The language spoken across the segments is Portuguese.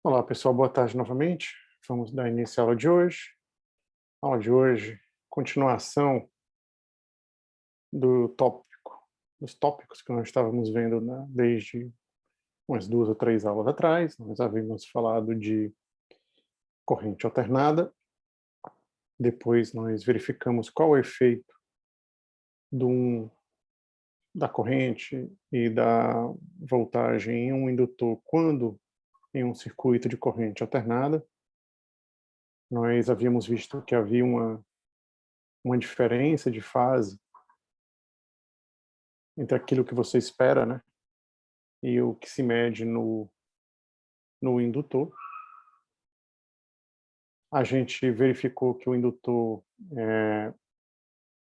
Olá, pessoal, boa tarde novamente. Vamos dar início à aula de hoje. A aula de hoje, continuação do tópico, dos tópicos que nós estávamos vendo, né, desde umas 2 ou 3 aulas atrás. Nós havíamos falado de corrente alternada, depois nós verificamos qual o efeito do, da corrente e da voltagem em um indutor quando em um circuito de corrente alternada. Nós havíamos visto que havia uma diferença de fase entre aquilo que você espera, né, e o que se mede no indutor. A gente verificou que o indutor,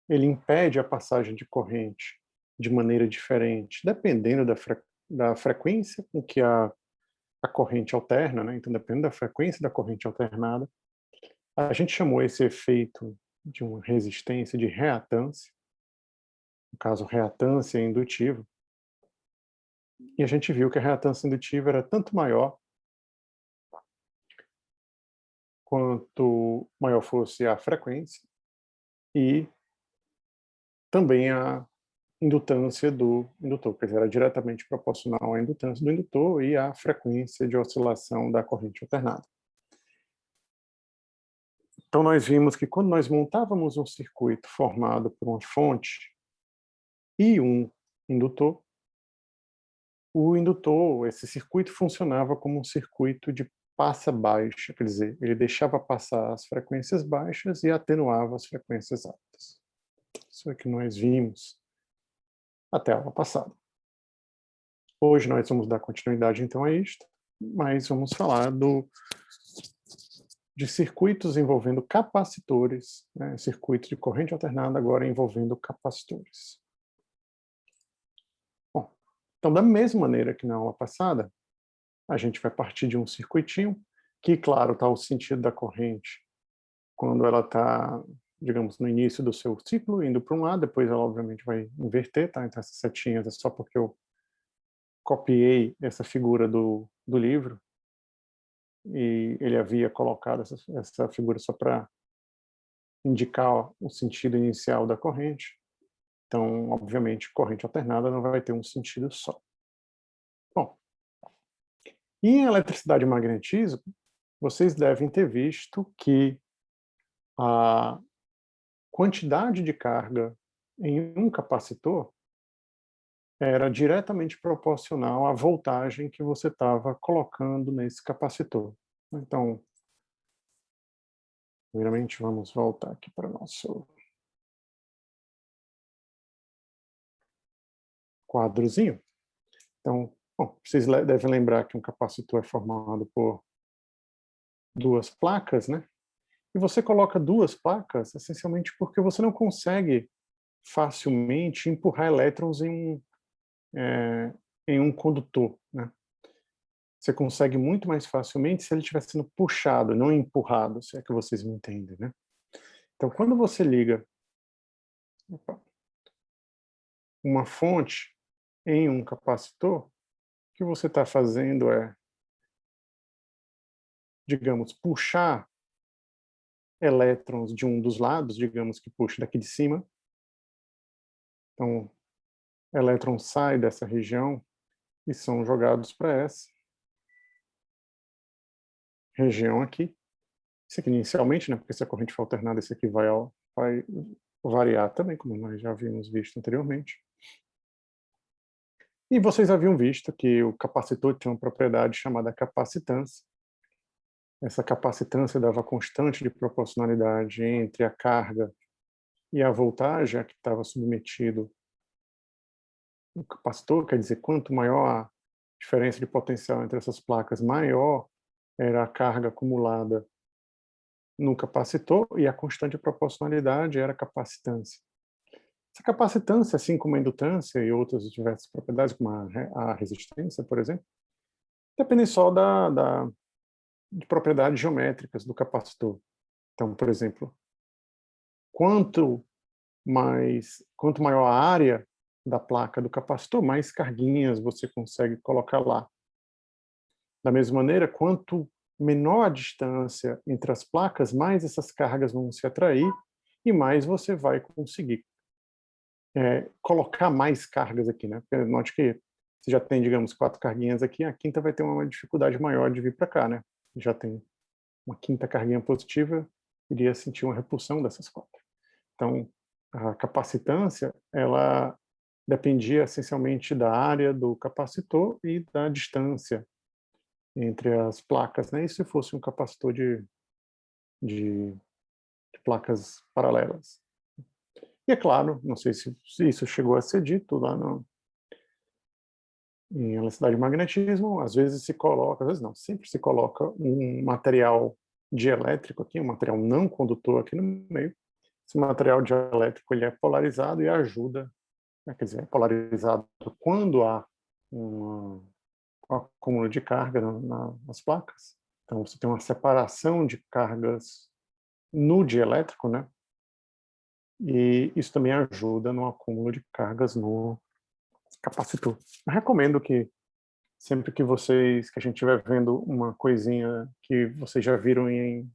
ele impede a passagem de corrente de maneira diferente, dependendo da frequência com que a corrente alterna, né, então dependendo da frequência da corrente alternada. A gente chamou esse efeito de uma resistência de reatância, no caso reatância indutiva, e a gente viu que a reatância indutiva era tanto maior quanto maior fosse a frequência e também a indutância do indutor, quer dizer, era diretamente proporcional à indutância do indutor e à frequência de oscilação da corrente alternada. Então nós vimos que quando nós montávamos um circuito formado por uma fonte e um indutor, o indutor, esse circuito funcionava como um circuito de passa baixa, quer dizer, ele deixava passar as frequências baixas e atenuava as frequências altas. Isso é que nós vimos até a aula passada. Hoje nós vamos dar continuidade então a isto, mas vamos falar de circuitos envolvendo capacitores, né, circuito de corrente alternada agora envolvendo capacitores. Bom, então da mesma maneira que na aula passada, a gente vai partir de um circuitinho, que claro está o sentido da corrente quando ela está, digamos, no início do seu ciclo, indo para um lado, depois ela obviamente vai inverter, tá? Então essas setinhas é só porque eu copiei essa figura do livro, e ele havia colocado essa figura só para indicar o sentido inicial da corrente. Então, obviamente, corrente alternada não vai ter um sentido só. Bom, e em eletricidade e magnetismo, vocês devem ter visto que a quantidade de carga em um capacitor era diretamente proporcional à voltagem que você estava colocando nesse capacitor. Então, primeiramente, vamos voltar aqui para o nosso quadrozinho. Então, bom, vocês devem lembrar que um capacitor é formado por duas placas, né? E você coloca duas placas essencialmente porque você não consegue facilmente empurrar elétrons em um condutor, né? Você consegue muito mais facilmente se ele estiver sendo puxado, não empurrado, se é que vocês me entendem, né? Então, quando você liga uma fonte em um capacitor, o que você está fazendo é, digamos, puxar elétrons de um dos lados, digamos que puxe daqui de cima. Então, elétrons saem dessa região e são jogados para essa região aqui. Isso aqui inicialmente, né, porque se a corrente for alternada, esse aqui vai variar também, como nós já havíamos visto anteriormente. E vocês haviam visto que o capacitor tinha uma propriedade chamada capacitância. Essa capacitância dava constante de proporcionalidade entre a carga e a voltagem a que estava submetido o capacitor, quer dizer, quanto maior a diferença de potencial entre essas placas, maior era a carga acumulada no capacitor, e a constante de proporcionalidade era a capacitância. Essa capacitância, assim como a indutância e outras diversas propriedades, como a resistência, por exemplo, dependem só de propriedades geométricas do capacitor. Então, por exemplo, quanto maior a área da placa do capacitor, mais carguinhas você consegue colocar lá. Da mesma maneira, quanto menor a distância entre as placas, mais essas cargas vão se atrair e mais você vai conseguir colocar mais cargas aqui, né? Porque note que você já tem, digamos, 4 carguinhas aqui, a quinta vai ter uma dificuldade maior de vir para cá, né? Já tem uma quinta carguinha positiva, iria sentir uma repulsão dessas 4. Então, a capacitância, ela dependia essencialmente da área do capacitor e da distância entre as placas, né? E se fosse um capacitor de placas paralelas. E é claro, não sei se isso chegou a ser dito lá em elasticidade de magnetismo, às vezes se coloca, às vezes não, sempre se coloca um material dielétrico aqui, um material não condutor aqui no meio. Esse material dielétrico ele é polarizado e ajuda, quer dizer, é polarizado quando há um acúmulo de carga nas placas. Então você tem uma separação de cargas no dielétrico, né? E isso também ajuda no acúmulo de cargas no capacitor. Eu recomendo que sempre que a gente estiver vendo uma coisinha que vocês já viram em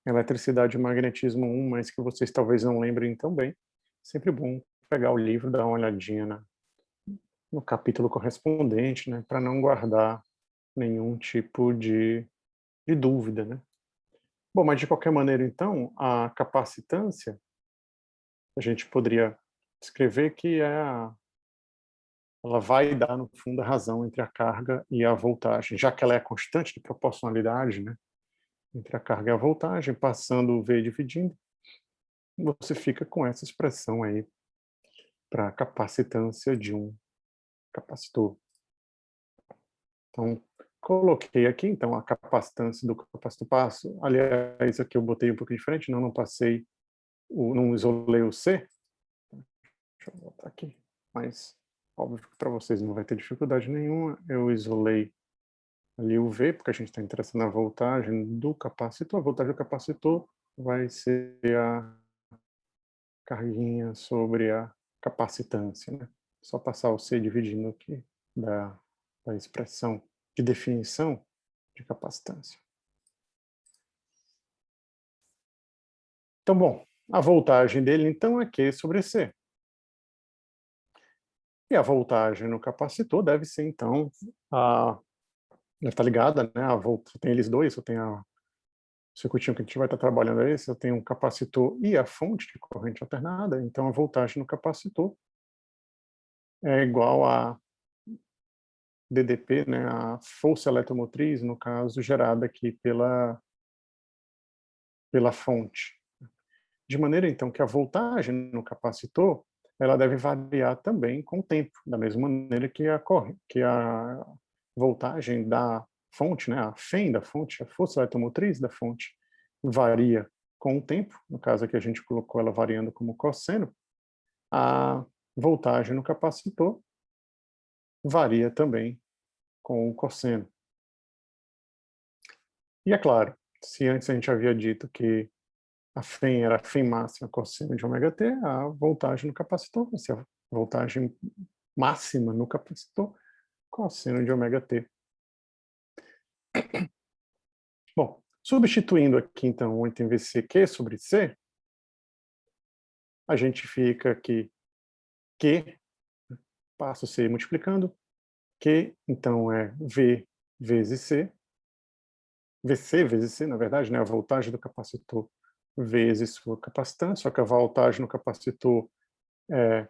Eletricidade e Magnetismo 1, mas que vocês talvez não lembrem tão bem, sempre bom pegar o livro, dar uma olhadinha no capítulo correspondente, né, para não guardar nenhum tipo de dúvida, né. Bom, mas de qualquer maneira, então, a capacitância, a gente poderia escrever que ela vai dar, no fundo, a razão entre a carga e a voltagem, já que ela é constante de proporcionalidade, né, entre a carga e a voltagem, passando o V dividindo, você fica com essa expressão aí para a capacitância de um capacitor. Então, coloquei aqui, então, a capacitância do capacitor passo. Aliás, aqui eu botei um pouquinho diferente, não passei, não isolei o C. Deixa eu botar aqui. Mas, óbvio que para vocês não vai ter dificuldade nenhuma. Eu isolei ali o V, porque a gente está interessado na voltagem do capacitor. A voltagem do capacitor vai ser a carguinha sobre a capacitância, né? Só passar o C dividindo aqui da expressão de definição de capacitância. Então, bom, a voltagem dele, então, é Q sobre C. E a voltagem no capacitor deve ser, então, está ligada, né? Tem eles dois, eu tenho o circuitinho que a gente vai estar trabalhando é esse, eu tenho um capacitor e a fonte de corrente alternada, então a voltagem no capacitor é igual a DDP, né, a força eletromotriz, no caso, gerada aqui pela fonte. De maneira, então, que a voltagem no capacitor ela deve variar também com o tempo, da mesma maneira que a voltagem da fonte, né, a FEM da fonte, a força eletromotriz da fonte, varia com o tempo, no caso aqui a gente colocou ela variando como cosseno, a voltagem no capacitor varia também com o cosseno. E é claro, se antes a gente havia dito que a FEM era a FEM máxima cosseno de ômega t, a voltagem no capacitor vai ser a voltagem máxima no capacitor cosseno de ômega t. Bom, substituindo aqui então 8 em vez de Q sobre C, a gente fica aqui Q, passo C multiplicando, Q então é V vezes C, VC vezes C, na verdade, né, a voltagem do capacitor vezes sua capacitância, só que a voltagem no capacitor é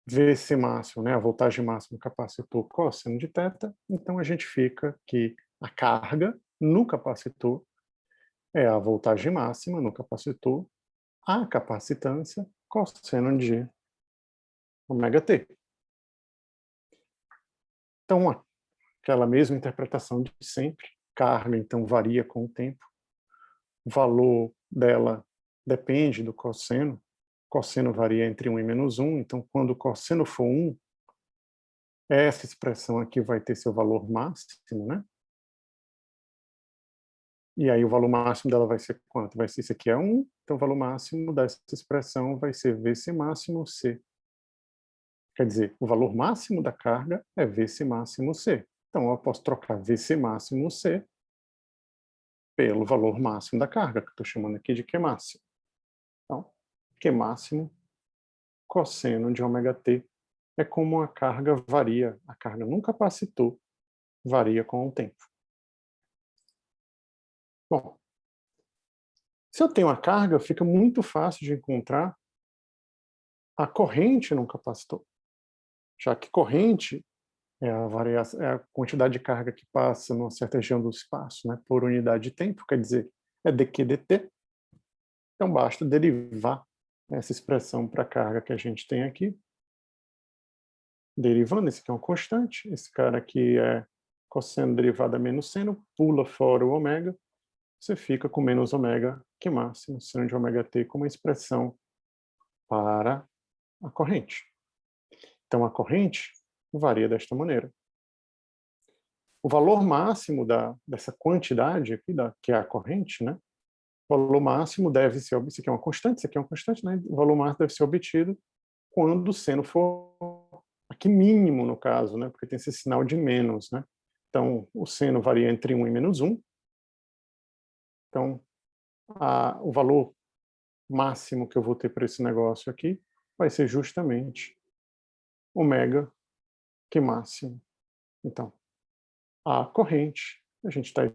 VC máximo, né, a voltagem máxima do capacitor cosseno de θ, então a gente fica que a carga no capacitor é a voltagem máxima no capacitor, a capacitância cosseno de ômega t. Então, aquela mesma interpretação de sempre, carga então varia com o tempo, o valor dela depende do cosseno varia entre 1 e -1, então quando o cosseno for 1, essa expressão aqui vai ter seu valor máximo, né? E aí o valor máximo dela vai ser quanto? Vai ser, isso aqui é 1, então o valor máximo dessa expressão vai ser VC máximo C. Quer dizer, o valor máximo da carga é VC máximo C. Então, eu posso trocar VC máximo C pelo valor máximo da carga, que eu estou chamando aqui de Q máximo. Então, Q máximo cosseno de ômega t é como a carga varia, a carga num capacitor varia com o tempo. Bom, se eu tenho a carga, fica muito fácil de encontrar a corrente num capacitor, já que corrente é a quantidade de carga que passa numa certa região do espaço, né, por unidade de tempo, quer dizer, é dq dt. Então basta derivar essa expressão para a carga que a gente tem aqui, derivando, esse aqui é uma constante, esse cara aqui é cosseno derivado a menos seno, pula fora o ômega, você fica com menos ômega Q máximo, seno de ômega t como expressão para a corrente. Então a corrente varia desta maneira. O valor máximo dessa quantidade aqui, que é a corrente, né? O valor máximo deve ser, isso aqui é uma constante, isso aqui é uma constante, né? O valor máximo deve ser obtido quando o seno for aqui mínimo, no caso, né? Porque tem esse sinal de menos, né? Então, o seno varia entre 1 e menos 1. Então, o valor máximo que eu vou ter para esse negócio aqui vai ser justamente ômega Q máximo. Então, a corrente, a gente está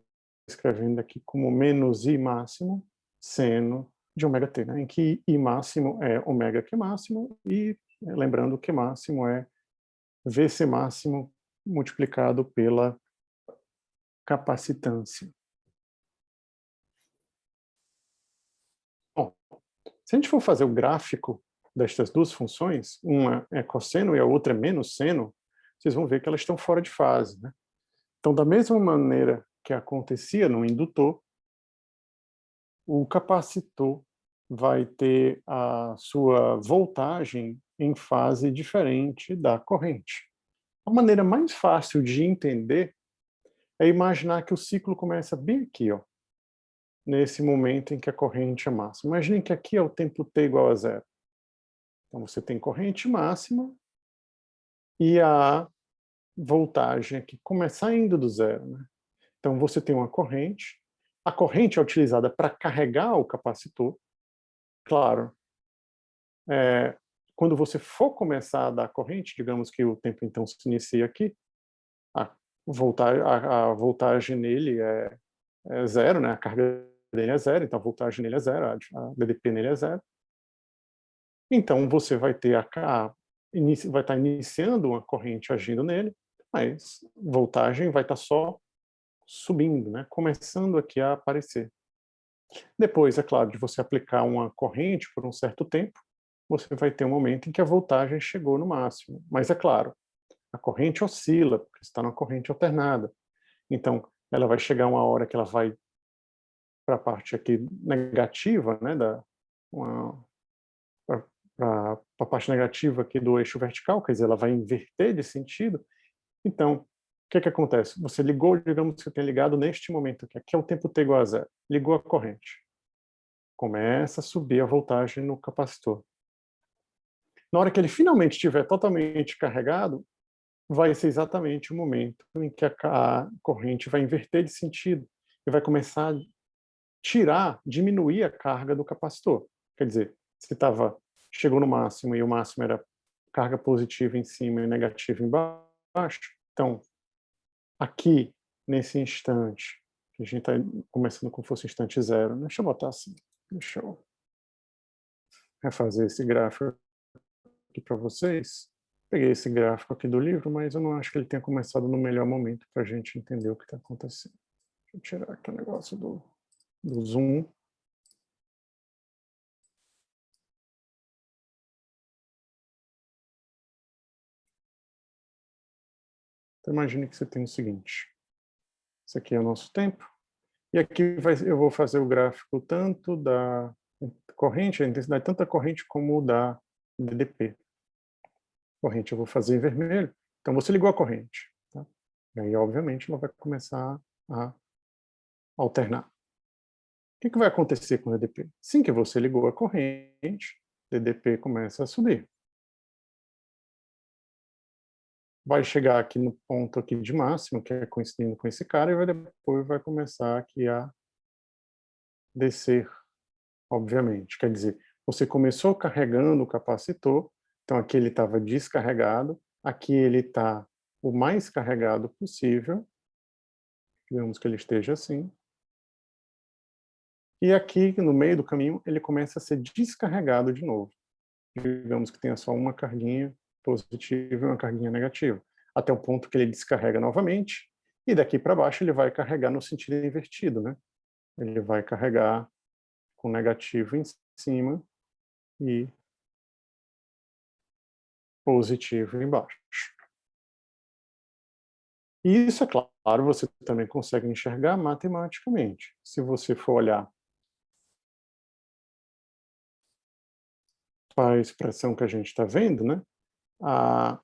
escrevendo aqui como menos I máximo seno de ômega t, né? Em que I máximo é ômega Q máximo e, lembrando, Q máximo é VC máximo multiplicado pela capacitância. Bom, se a gente for fazer o gráfico destas duas funções, uma é cosseno e a outra é menos seno, vocês vão ver que elas estão fora de fase, né? Então, da mesma maneira que acontecia no indutor, o capacitor vai ter a sua voltagem em fase diferente da corrente. A maneira mais fácil de entender é imaginar que o ciclo começa bem aqui, ó, nesse momento em que a corrente é máxima. Imaginem que aqui é o tempo t igual a zero. Então você tem corrente máxima e a voltagem aqui começa indo do zero, né? Então você tem uma corrente, a corrente é utilizada para carregar o capacitor. Claro, quando você for começar a dar corrente, digamos que o tempo então se inicia aqui, a voltagem nele é zero, né? A carga dele é zero, então a voltagem nele é zero, a DDP nele é zero. Então você vai ter vai estar iniciando uma corrente agindo nele, mas a voltagem vai estar só subindo, né? Começando aqui a aparecer. Depois, é claro, de você aplicar uma corrente por um certo tempo, você vai ter um momento em que a voltagem chegou no máximo. Mas é claro, a corrente oscila, porque está numa corrente alternada. Então, ela vai chegar uma hora que ela vai para a parte aqui negativa, né, para a parte negativa aqui do eixo vertical, quer dizer, ela vai inverter de sentido. Então, o que acontece? Você ligou, digamos que você tenha ligado neste momento aqui, aqui é o tempo t igual a zero, ligou a corrente. Começa a subir a voltagem no capacitor. Na hora que ele finalmente estiver totalmente carregado, vai ser exatamente o momento em que a corrente vai inverter de sentido e vai começar a diminuir a carga do capacitor. Quer dizer, se chegou no máximo e o máximo era carga positiva em cima e negativa embaixo, então, aqui, nesse instante, que a gente está começando como se fosse instante zero, deixa eu botar assim, deixa eu refazer esse gráfico aqui para vocês. Peguei esse gráfico aqui do livro, mas eu não acho que ele tenha começado no melhor momento para a gente entender o que está acontecendo. Deixa eu tirar aqui o negócio do zoom. Então, imagine que você tem o seguinte. Esse aqui é o nosso tempo. E aqui eu vou fazer o gráfico tanto da corrente, a intensidade tanto da corrente como da DDP. Corrente eu vou fazer em vermelho. Então você ligou a corrente. Tá? E aí, obviamente, ela vai começar a alternar. O que vai acontecer com o DDP? Assim que você ligou a corrente, DDP começa a subir. vai chegar aqui no ponto aqui de máximo, que é coincidindo com esse cara, e depois vai começar aqui a descer, obviamente. Quer dizer, você começou carregando o capacitor, então aqui ele estava descarregado, aqui ele está o mais carregado possível, digamos que ele esteja assim, e aqui no meio do caminho ele começa a ser descarregado de novo. Digamos que tenha só uma carguinha positiva e uma carguinha negativa, até o ponto que ele descarrega novamente, e daqui para baixo ele vai carregar no sentido invertido, né? Ele vai carregar com negativo em cima e positivo embaixo. E isso, é claro, você também consegue enxergar matematicamente. Se você for olhar para a expressão que a gente está vendo, né? A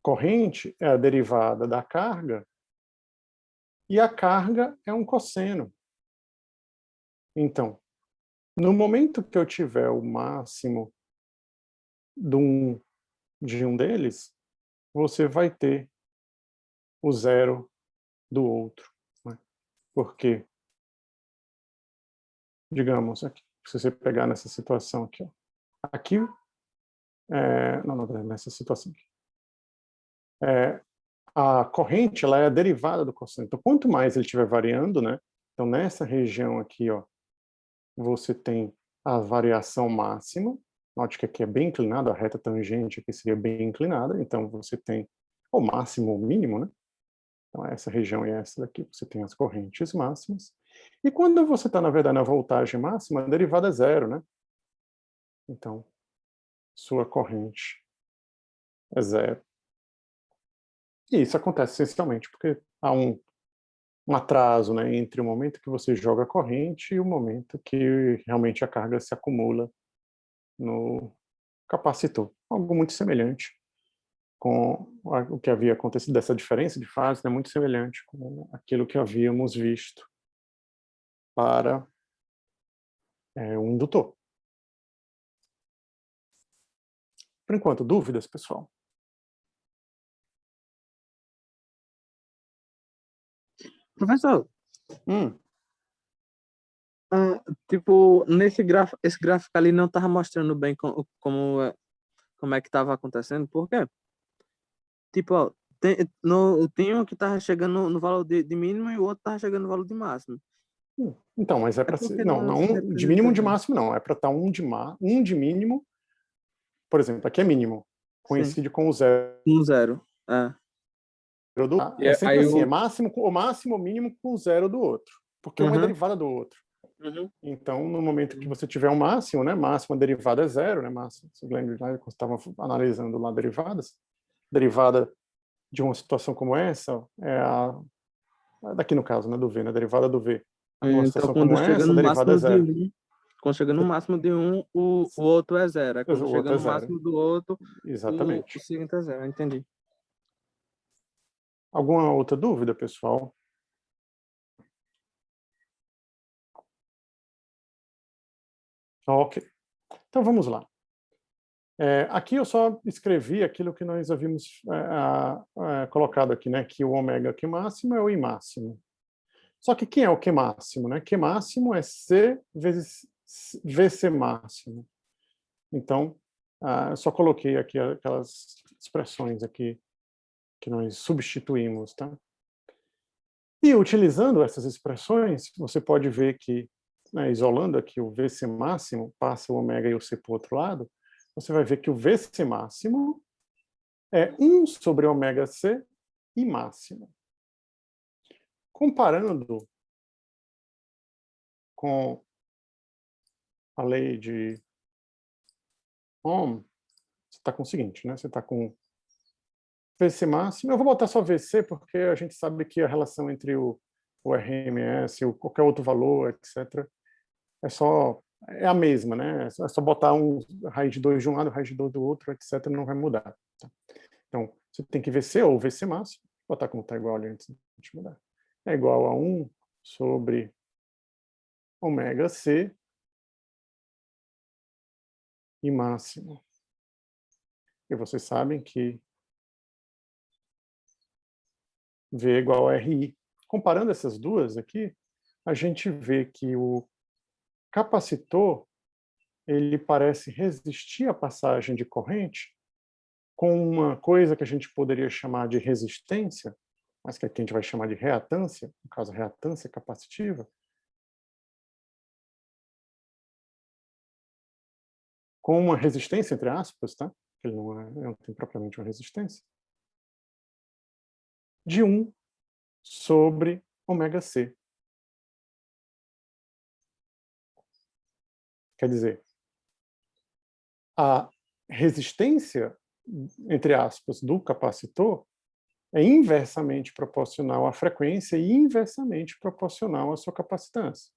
corrente é a derivada da carga e a carga é um cosseno. Então, no momento que eu tiver o máximo de um deles, você vai ter o zero do outro, né? Porque, digamos, aqui, se você pegar nessa situação aqui, ó, aqui, não, nessa situação aqui, a corrente ela é a derivada do cosseno. Então, quanto mais ele estiver variando, né? Então, nessa região aqui, ó, você tem a variação máxima. Note que aqui é bem inclinado, a reta tangente aqui seria bem inclinada, então você tem o máximo ou o mínimo, né? Então, essa região e essa daqui, você tem as correntes máximas. E quando você está, na verdade, na voltagem máxima, a derivada é zero, né? Então, sua corrente é zero. E isso acontece essencialmente porque há um atraso, né, entre o momento que você joga a corrente e o momento que realmente a carga se acumula no capacitor. Algo muito semelhante com o que havia acontecido, dessa diferença de fase, né, muito semelhante com aquilo que havíamos visto para um indutor. Por enquanto, dúvidas, pessoal? Professor, Hum, tipo, esse gráfico ali não tava mostrando bem como é que tava acontecendo, por quê? Tipo, ó, tem um que tava chegando no valor de mínimo e o outro tava chegando no valor de máximo. Então, mas é É para ser... porque Não, não se não, de mínimo representa de bem. máximo não, é para estar um de mínimo, por exemplo, aqui é mínimo, Sim, coincide com o zero um zero. É. do... E É sempre aí assim, é o. máximo, o máximo ou mínimo com o zero do outro, porque um é Uhum, derivada do outro. uhum. Então, no momento que você tiver um máximo, né, máximo a derivada é zero, né, máximo, você lembra lá quando estava analisando lá derivadas, derivada de uma situação como essa é daqui no caso, né, do V, né, derivada do V. Numa Então, situação como essa, a derivada é zero. quando chega no máximo de um, o outro é zero. Aí O quando chega outro é no zero. máximo do outro, o Exatamente. seguinte é zero. Entendi. Alguma outra dúvida, pessoal? Ok. Então vamos lá. Aqui eu só escrevi aquilo que nós havíamos colocado aqui, né? Que o ômega Q máximo é o I máximo. Só que quem é o Q máximo, né? Q máximo é C vezes VC máximo. Então, eu só coloquei aqui aquelas expressões aqui que nós substituímos, tá? E utilizando essas expressões, você pode ver que, né, isolando aqui o VC máximo, passa o ômega e o C para o outro lado, você vai ver que o VC máximo é 1 sobre ômega C e máximo. Comparando com a lei de Ohm, você está com o seguinte, né? Você está com VC máximo. Eu vou botar só VC porque a gente sabe que a relação entre o RMS, ou qualquer outro valor, etc., é a mesma, né? É só botar raiz de 2 de um lado, raiz de 2 do outro, etc., não vai mudar. Tá? Então, você tem que VC ou VC máximo, botar como está igual ali antes de mudar. É igual a 1 sobre ômega C e máximo. E vocês sabem que V igual a RI. Comparando essas duas aqui, a gente vê que o capacitor ele parece resistir à passagem de corrente com uma coisa que a gente poderia chamar de resistência, mas que aqui a gente vai chamar de reatância, no caso, reatância capacitiva, com uma resistência, entre aspas, tá? Ele não tem propriamente uma resistência, de 1 sobre ômega C. Quer dizer, a resistência, entre aspas, do capacitor é inversamente proporcional à frequência e inversamente proporcional à sua capacitância.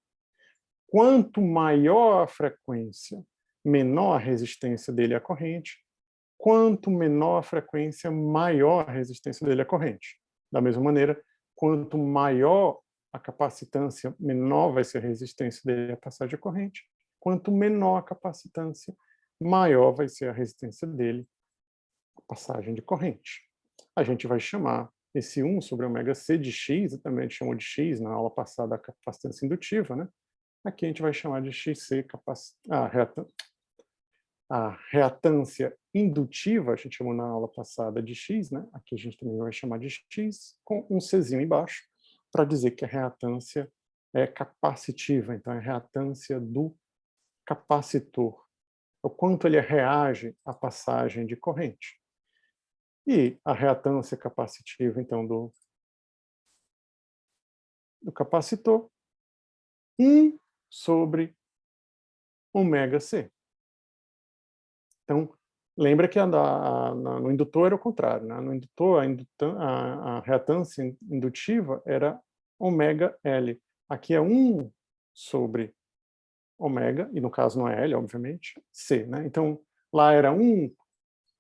Quanto maior a frequência, menor a resistência dele à corrente. Quanto menor a frequência, maior a resistência dele à corrente. Da mesma maneira, quanto maior a capacitância, menor vai ser a resistência dele à passagem de corrente. Quanto menor a capacitância, maior vai ser a resistência dele à passagem de corrente. A gente vai chamar esse 1 sobre ômega C de X, também a gente chamou de X na aula passada a capacitância indutiva, né? Aqui a gente vai chamar de XC, a reatância indutiva, a gente chamou na aula passada de X, né? Aqui a gente também vai chamar de X, com um Czinho embaixo, para dizer que a reatância é capacitiva, então é a reatância do capacitor, o quanto ele reage à passagem de corrente. E a reatância capacitiva, então, do capacitor, 1 sobre ômega C. Então, lembra que no indutor era o contrário, né? No indutor, a reatância indutiva era ômega L. Aqui é 1 sobre ômega, e no caso não é L, obviamente, C, né? Então, lá era 1,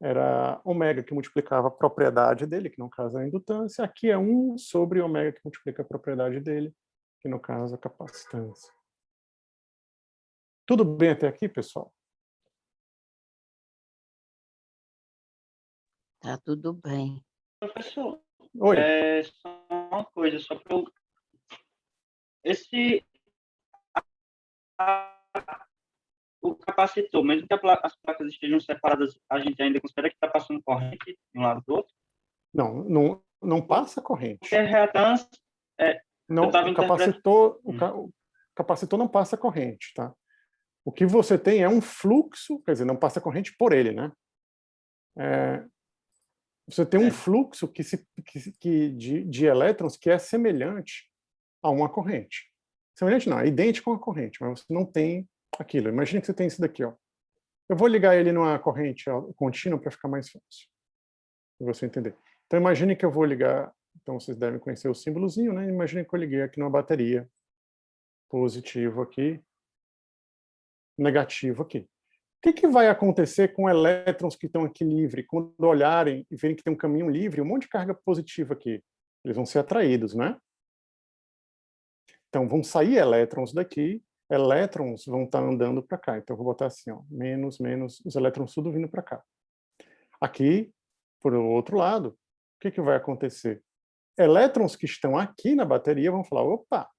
era ômega que multiplicava a propriedade dele, que no caso é a indutância. Aqui é 1 sobre ômega que multiplica a propriedade dele, que no caso é a capacitância. Tudo bem até aqui, pessoal? Tá tudo bem. Professor, Oi. só uma coisa, só para eu... O capacitor, mesmo que as placas estejam separadas, a gente ainda considera que está passando corrente de um lado do outro? Não passa corrente. Porque a reatância... Não, o capacitor não passa corrente, tá? O que você tem é um fluxo, quer dizer, não passa corrente por ele, né? Você tem um fluxo de elétrons que é semelhante a uma corrente. Semelhante não, é idêntico a uma corrente, mas você não tem aquilo. Imagina que você tem isso daqui, ó. Eu vou ligar ele numa corrente contínua para ficar mais fácil, para você entender. Então imagine que eu vou ligar, então vocês devem conhecer o símbolozinho, né? Imagine que eu liguei aqui numa bateria, positivo aqui, negativo aqui. O que vai acontecer com elétrons que estão aqui livres? Quando olharem e verem que tem um caminho livre, um monte de carga positiva aqui, eles vão ser atraídos, né? Então, vão sair elétrons daqui, elétrons vão estar andando para cá. Então, eu vou botar assim, ó, menos, menos, os elétrons tudo vindo para cá. Aqui, por outro lado, o que vai acontecer? Elétrons que estão aqui na bateria vão falar, opa,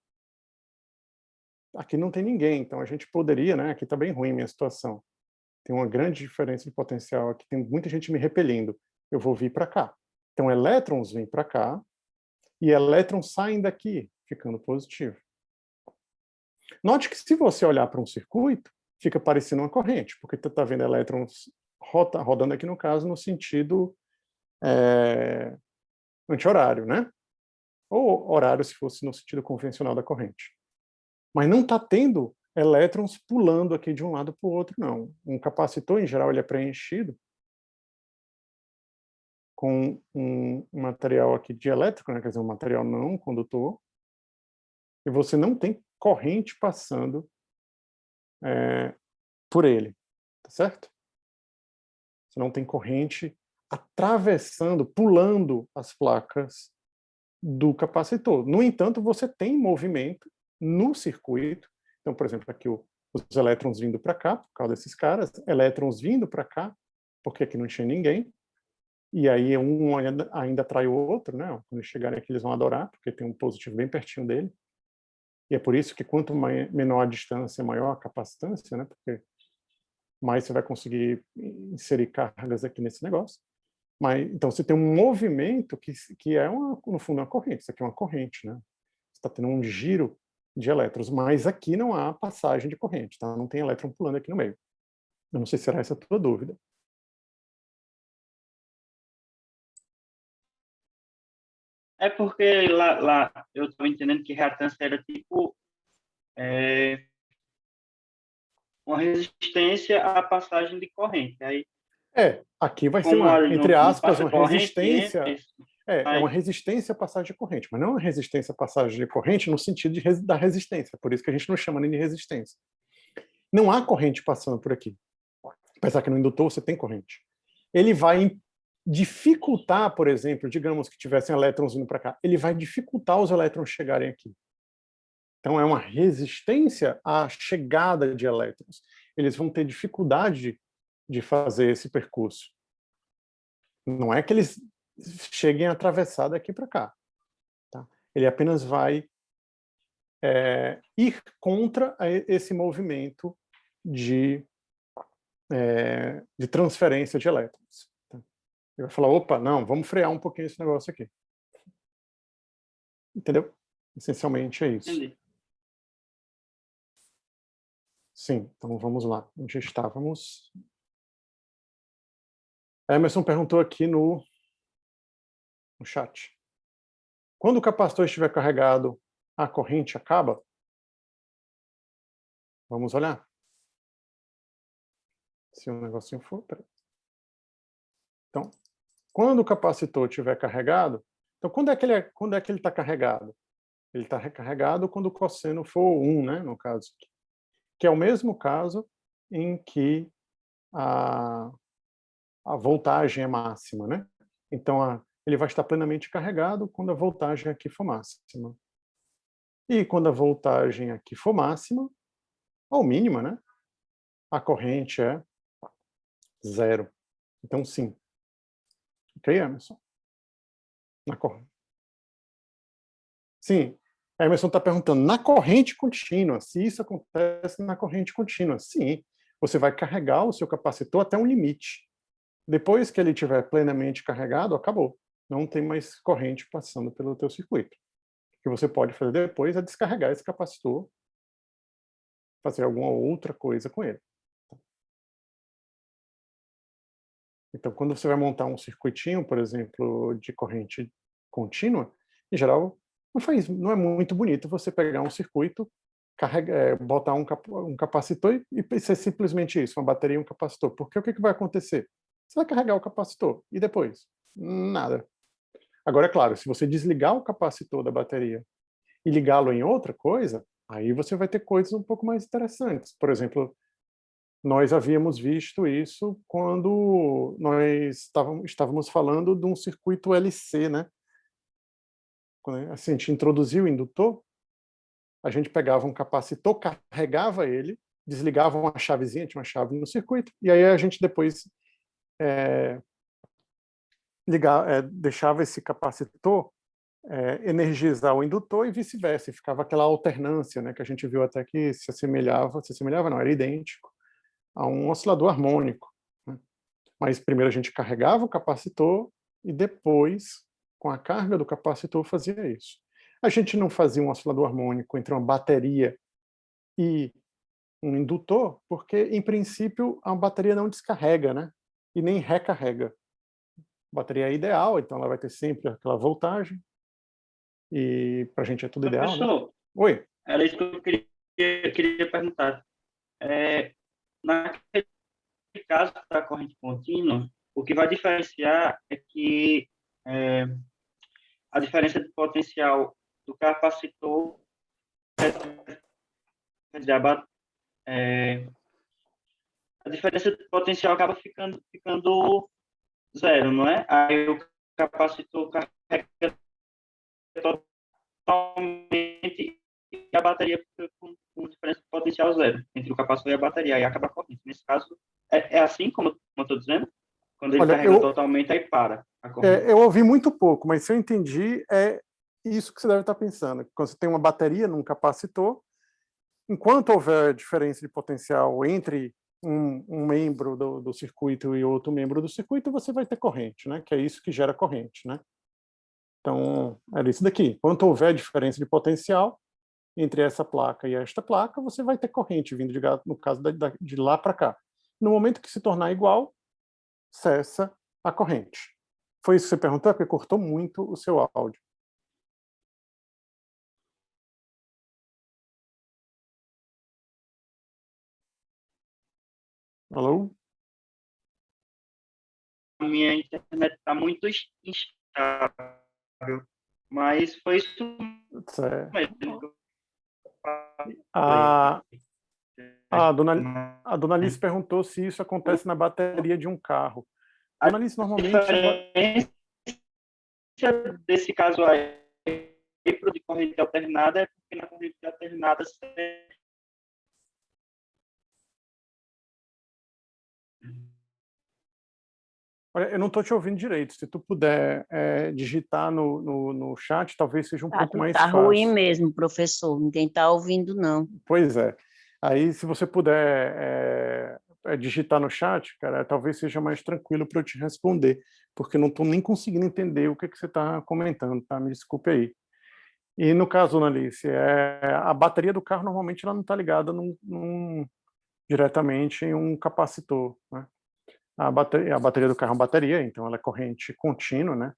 aqui não tem ninguém, então a gente poderia, né? Aqui está bem ruim a minha situação. Tem uma grande diferença de potencial aqui, tem muita gente me repelindo. Eu vou vir para cá. Então, elétrons vêm para cá e elétrons saem daqui, ficando positivo. Note que se você olhar para um circuito, fica parecendo uma corrente, porque você está vendo elétrons rodando aqui, no caso, no sentido anti-horário, né? Ou horário, se fosse no sentido convencional da corrente. Mas não está tendo elétrons pulando aqui de um lado para o outro, não. Um capacitor, em geral, ele é preenchido com um material aqui dielétrico, né? Quer dizer, um material não condutor, e você não tem corrente passando por ele, tá certo? Você não tem corrente atravessando, pulando as placas do capacitor. No entanto, você tem movimento no circuito. Então, por exemplo, aqui os elétrons vindo para cá, por causa desses caras, elétrons vindo para cá, porque aqui não tinha ninguém, e aí um ainda atrai o outro, né? Quando eles chegarem aqui, eles vão adorar, porque tem um positivo bem pertinho dele. E é por isso que quanto menor a distância, maior a capacitância, né? Porque mais você vai conseguir inserir cargas aqui nesse negócio. Mas, então, você tem um movimento que é, no fundo, uma corrente. Isso aqui é uma corrente, né? Você está tendo um giro de elétrons, mas aqui não há passagem de corrente, tá? Não tem elétron pulando aqui no meio. Eu não sei se será essa a tua dúvida. É porque lá eu estou entendendo que reatância era tipo uma resistência à passagem de corrente. Aí, Aqui vai ser como uma, entre não aspas, passa uma corrente resistência. entre, É uma aí, resistência à passagem de corrente, mas não uma resistência à passagem de corrente no sentido da resistência. Por isso que a gente não chama nem de resistência. Não há corrente passando por aqui. Apesar que no indutor você tem corrente. Ele vai dificultar, por exemplo, digamos que tivessem elétrons vindo para cá, ele vai dificultar os elétrons chegarem aqui. Então é uma resistência à chegada de elétrons. Eles vão ter dificuldade de fazer esse percurso. Não é que eles cheguem a atravessar daqui para cá. Tá? Ele apenas vai ir contra esse movimento de transferência de elétrons. Tá? Ele vai falar, opa, não, vamos frear um pouquinho esse negócio aqui. Entendeu? Essencialmente é isso. entendi. Sim, então vamos lá. Onde estávamos? Emerson perguntou aqui no chat. Quando o capacitor estiver carregado, a corrente acaba? Vamos olhar. Se o negocinho for... Peraí. Então, quando o capacitor estiver carregado, então quando é que ele está carregado? Ele está recarregado quando o cosseno for 1, né, no caso. Que é o mesmo caso em que a voltagem é máxima, né? Então, ele vai estar plenamente carregado quando a voltagem aqui for máxima. E quando a voltagem aqui for máxima, ou mínima, né? A corrente é 0. Então, sim. Ok, Emerson? Na corrente. Sim. A Emerson está perguntando, na corrente contínua, se isso acontece na corrente contínua. Sim. Você vai carregar o seu capacitor até um limite. Depois que ele estiver plenamente carregado, acabou. Não tem mais corrente passando pelo teu circuito. O que você pode fazer depois é descarregar esse capacitor, fazer alguma outra coisa com ele. Então, quando você vai montar um circuitinho, por exemplo, de corrente contínua, em geral, não é muito bonito você pegar um circuito, botar um capacitor e ser simplesmente isso, uma bateria e um capacitor. Porque o que vai acontecer? Você vai carregar o capacitor e depois? Nada. Agora, é claro, se você desligar o capacitor da bateria e ligá-lo em outra coisa, aí você vai ter coisas um pouco mais interessantes. Por exemplo, nós havíamos visto isso quando nós estávamos falando de um circuito LC, né? Quando assim, a gente introduziu o indutor, a gente pegava um capacitor, carregava ele, desligava uma chavezinha, tinha uma chave no circuito, e aí a gente depois deixava esse capacitor energizar o indutor e vice-versa, e ficava aquela alternância, né, que a gente viu até que se assemelhava não, era idêntico a um oscilador harmônico. Né? Mas primeiro a gente carregava o capacitor e depois, com a carga do capacitor, fazia isso. A gente não fazia um oscilador harmônico entre uma bateria e um indutor, porque, em princípio, a bateria não descarrega, né? E nem recarrega. A bateria é ideal, então ela vai ter sempre aquela voltagem. E para a gente é tudo ideal, né? Professor, Oi. era isso que eu queria perguntar. Naquele caso da corrente contínua, o que vai diferenciar é que a diferença de potencial do capacitor a diferença de potencial acaba ficando zero, não é? Aí o capacitor carrega totalmente e a bateria fica com diferença de potencial zero entre o capacitor e a bateria, aí acaba a corrente. Nesse caso, é assim como eu estou dizendo? Quando Quando ele Olha, carrega totalmente, aí para a corrente. eu ouvi muito pouco, mas se eu entendi, é isso que você deve estar pensando. Quando você tem uma bateria num capacitor, enquanto houver diferença de potencial entre um membro do circuito e outro membro do circuito, você vai ter corrente, né? Que é isso que gera corrente, né? Então, era isso daqui. Enquanto houver diferença de potencial entre essa placa e esta placa, você vai ter corrente vindo, no caso, de lá para cá. No momento que se tornar igual, cessa a corrente. Foi isso que você perguntou? Porque cortou muito o seu áudio. Alô? A minha internet está muito instável, mas foi isso Certo. mesmo que eu A, falei. a dona Alice perguntou se isso acontece na bateria de um carro. A Dona Alice, normalmente... diferença desse caso aí de corrente alternada é porque na corrente alternada Olha, eu não estou te ouvindo direito. Se tu puder digitar no chat, talvez seja um pouco mais Tá ruim fácil. mesmo, professor. Ninguém está ouvindo, não. Pois é. Aí, se você puder digitar no chat, cara, talvez seja mais tranquilo para eu te responder, porque eu não estou nem conseguindo entender o que você está comentando, tá? Me desculpe aí. E no caso, Ana Alice, a bateria do carro normalmente ela não está ligada diretamente em um capacitor, né? A bateria do carro é uma bateria, então ela é corrente contínua, né?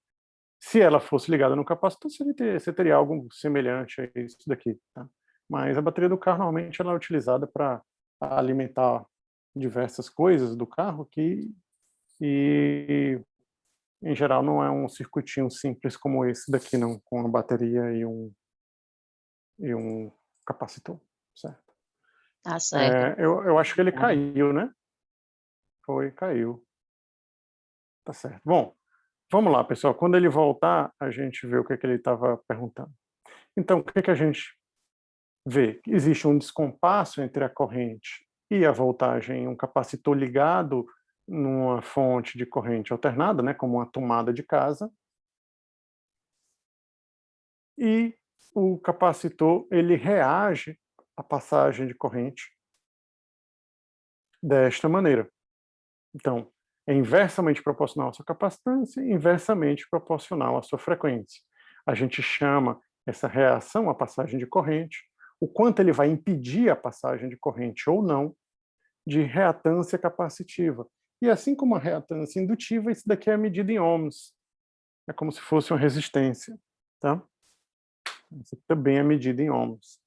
Se ela fosse ligada no capacitor, você teria algo semelhante a isso daqui, tá? Mas a bateria do carro, normalmente, ela é utilizada para alimentar diversas coisas do carro e, em geral, não é um circuitinho simples como esse daqui, não, com uma bateria e um capacitor, certo? Tá certo. Eu acho que ele caiu, né? Caiu. Tá certo. Bom, vamos lá, pessoal. Quando ele voltar, a gente vê o que ele estava perguntando. Então, o que a gente vê? Existe um descompasso entre a corrente e a voltagem em um capacitor ligado numa fonte de corrente alternada, né, como uma tomada de casa. E o capacitor, ele reage à passagem de corrente desta maneira. Então, é inversamente proporcional à sua capacitância e inversamente proporcional à sua frequência. A gente chama essa reação à passagem de corrente, o quanto ele vai impedir a passagem de corrente ou não, de reatância capacitiva. E assim como a reatância indutiva, isso daqui é medida em ohms. É como se fosse uma resistência. Tá? Isso também é medida em ohms.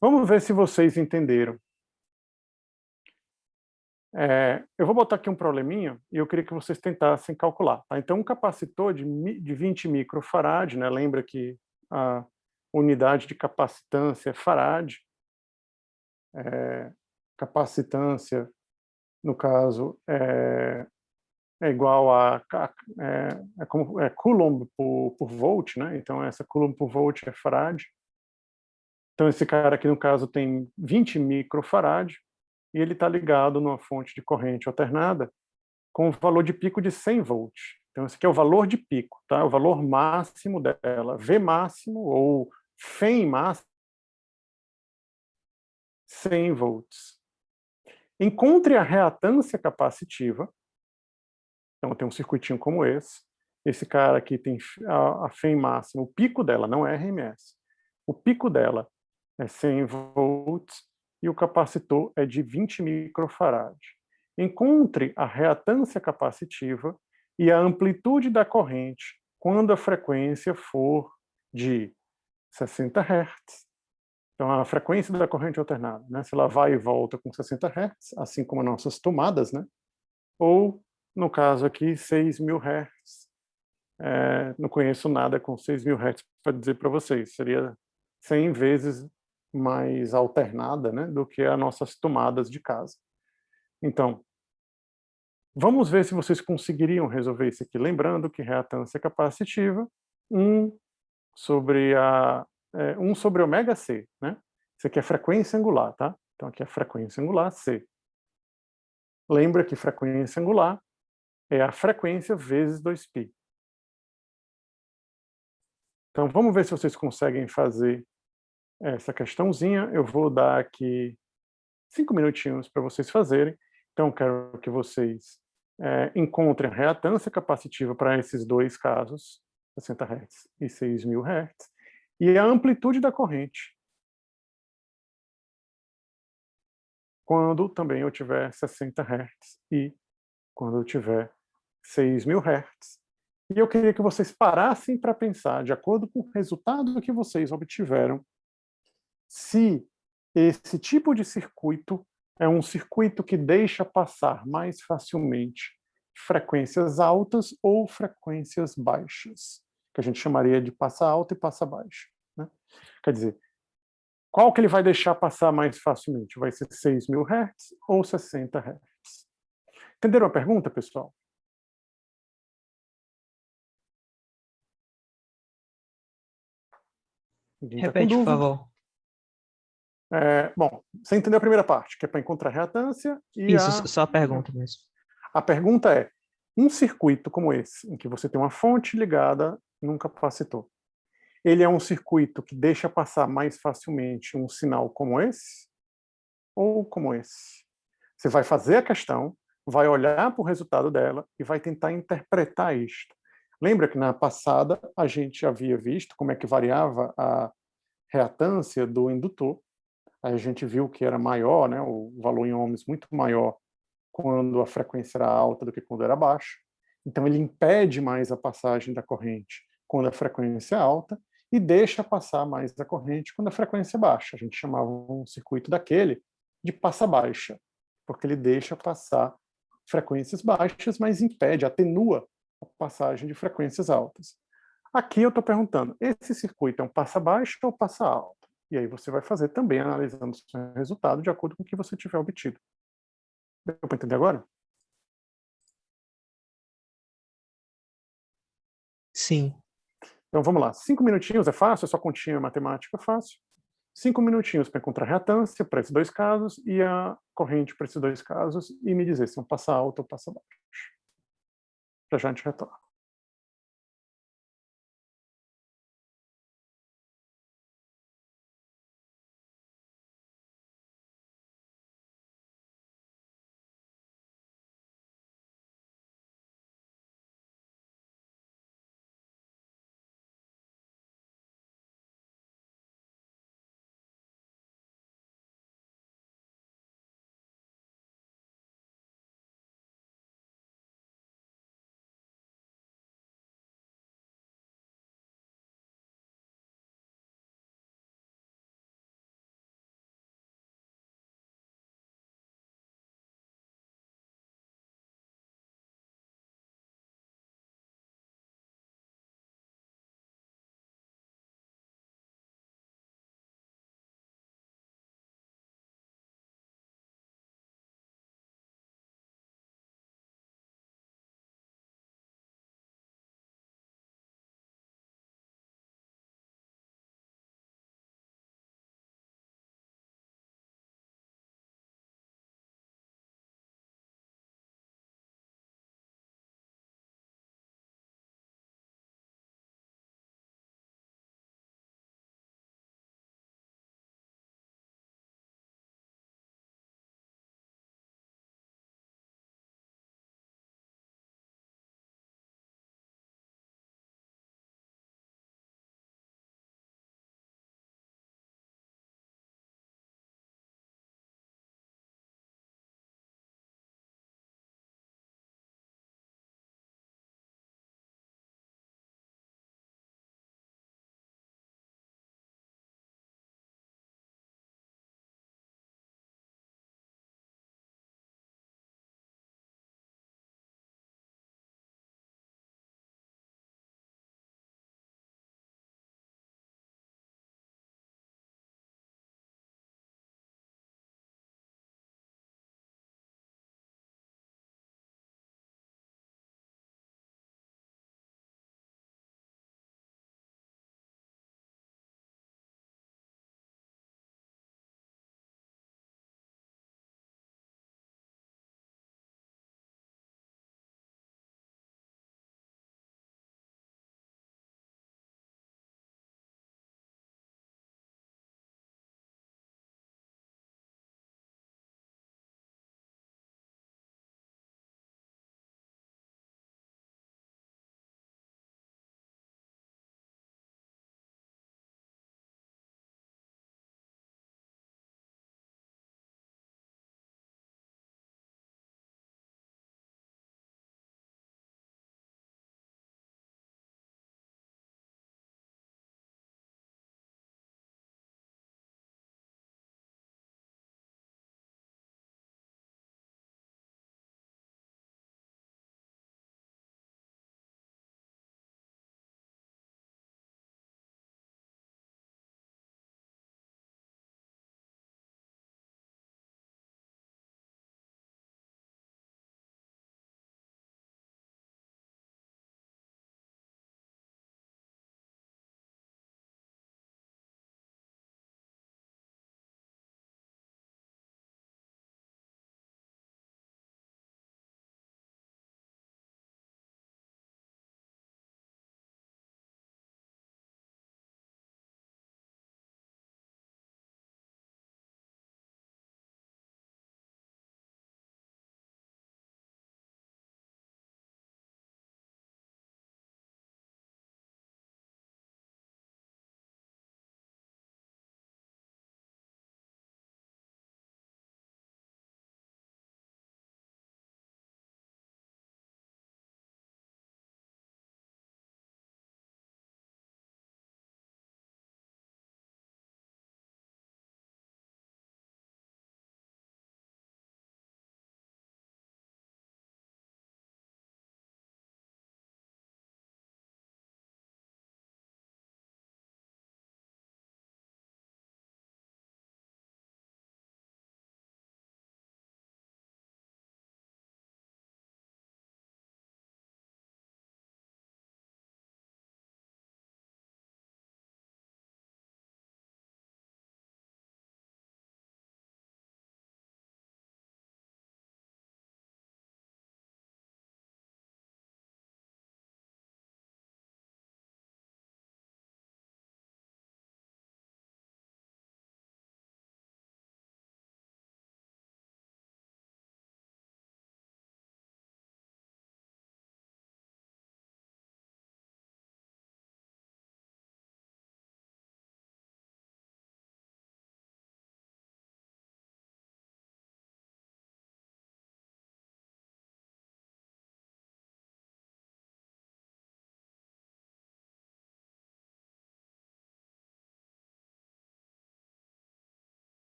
Vamos ver se vocês entenderam. Eu vou botar aqui um probleminha e eu queria que vocês tentassem calcular. Tá? Então, um capacitor de 20 microfarad, né? Lembra que a unidade de capacitância é farad. Capacitância, no caso, é igual a coulomb por volt, né? Então, essa coulomb por volt é farad. Então, esse cara aqui, no caso, tem 20 microfarad e ele está ligado numa fonte de corrente alternada com o valor de pico de 100 volts. Então, esse aqui é o valor de pico, tá? O valor máximo dela. V máximo ou FEM máximo, 100 volts. Encontre a reatância capacitiva. Então, tem um circuitinho como esse. Esse cara aqui tem a FEM máximo, o pico dela, não é RMS. O pico dela é 100 volts e o capacitor é de 20 microfarad. Encontre a reatância capacitiva e a amplitude da corrente quando a frequência for de 60 Hz. Então, a frequência da corrente alternada, né? Se ela vai e volta com 60 Hz, assim como as nossas tomadas, né? Ou, no caso aqui, 6.000 Hz. Não conheço nada com 6.000 Hz para dizer para vocês. Seria 100 vezes mais alternada, né, do que as nossas tomadas de casa. Então, vamos ver se vocês conseguiriam resolver isso aqui. Lembrando que reatância capacitiva, 1 sobre ômega C, né? Isso aqui é frequência angular, tá? Então aqui é frequência angular C. Lembra que frequência angular é a frequência vezes 2π. Então, vamos ver se vocês conseguem fazer essa questãozinha. Eu vou dar aqui 5 minutinhos para vocês fazerem. Então, quero que vocês encontrem a reatância capacitiva para esses dois casos, 60 Hz e 6.000 Hz, e a amplitude da corrente, quando também eu tiver 60 Hz e quando eu tiver 6.000 Hz. E eu queria que vocês parassem para pensar, de acordo com o resultado que vocês obtiveram, se esse tipo de circuito é um circuito que deixa passar mais facilmente frequências altas ou frequências baixas, que a gente chamaria de passa alta e passa baixa, né? Quer dizer, qual que ele vai deixar passar mais facilmente? Vai ser 6.000 Hz ou 60 Hz? Entenderam a pergunta, pessoal? Ninguém tá com Repete, por dúvida? favor. Bom, você entendeu a primeira parte, que é para encontrar a reatância e Isso, só a pergunta mesmo. a pergunta é, um circuito como esse, em que você tem uma fonte ligada num capacitor, ele é um circuito que deixa passar mais facilmente um sinal como esse ou como esse? Você vai fazer a questão, vai olhar para o resultado dela e vai tentar interpretar isto. Lembra que na passada a gente havia visto como é que variava a reatância do indutor? Aí a gente viu que era maior, né, o valor em ohms muito maior quando a frequência era alta do que quando era baixa. Então ele impede mais a passagem da corrente quando a frequência é alta e deixa passar mais a corrente quando a frequência é baixa. A gente chamava um circuito daquele de passa baixa, porque ele deixa passar frequências baixas, mas impede, atenua a passagem de frequências altas. Aqui eu estou perguntando, esse circuito é um passa baixa ou passa alta? E aí você vai fazer também analisando o seu resultado de acordo com o que você tiver obtido. Deu para entender agora? Sim. Então vamos lá. 5 minutinhos é fácil, é só continha matemática fácil. 5 minutinhos para encontrar a reatância para esses dois casos e a corrente para esses dois casos e me dizer se é um passa alto ou passa baixo. Já já a gente retorna.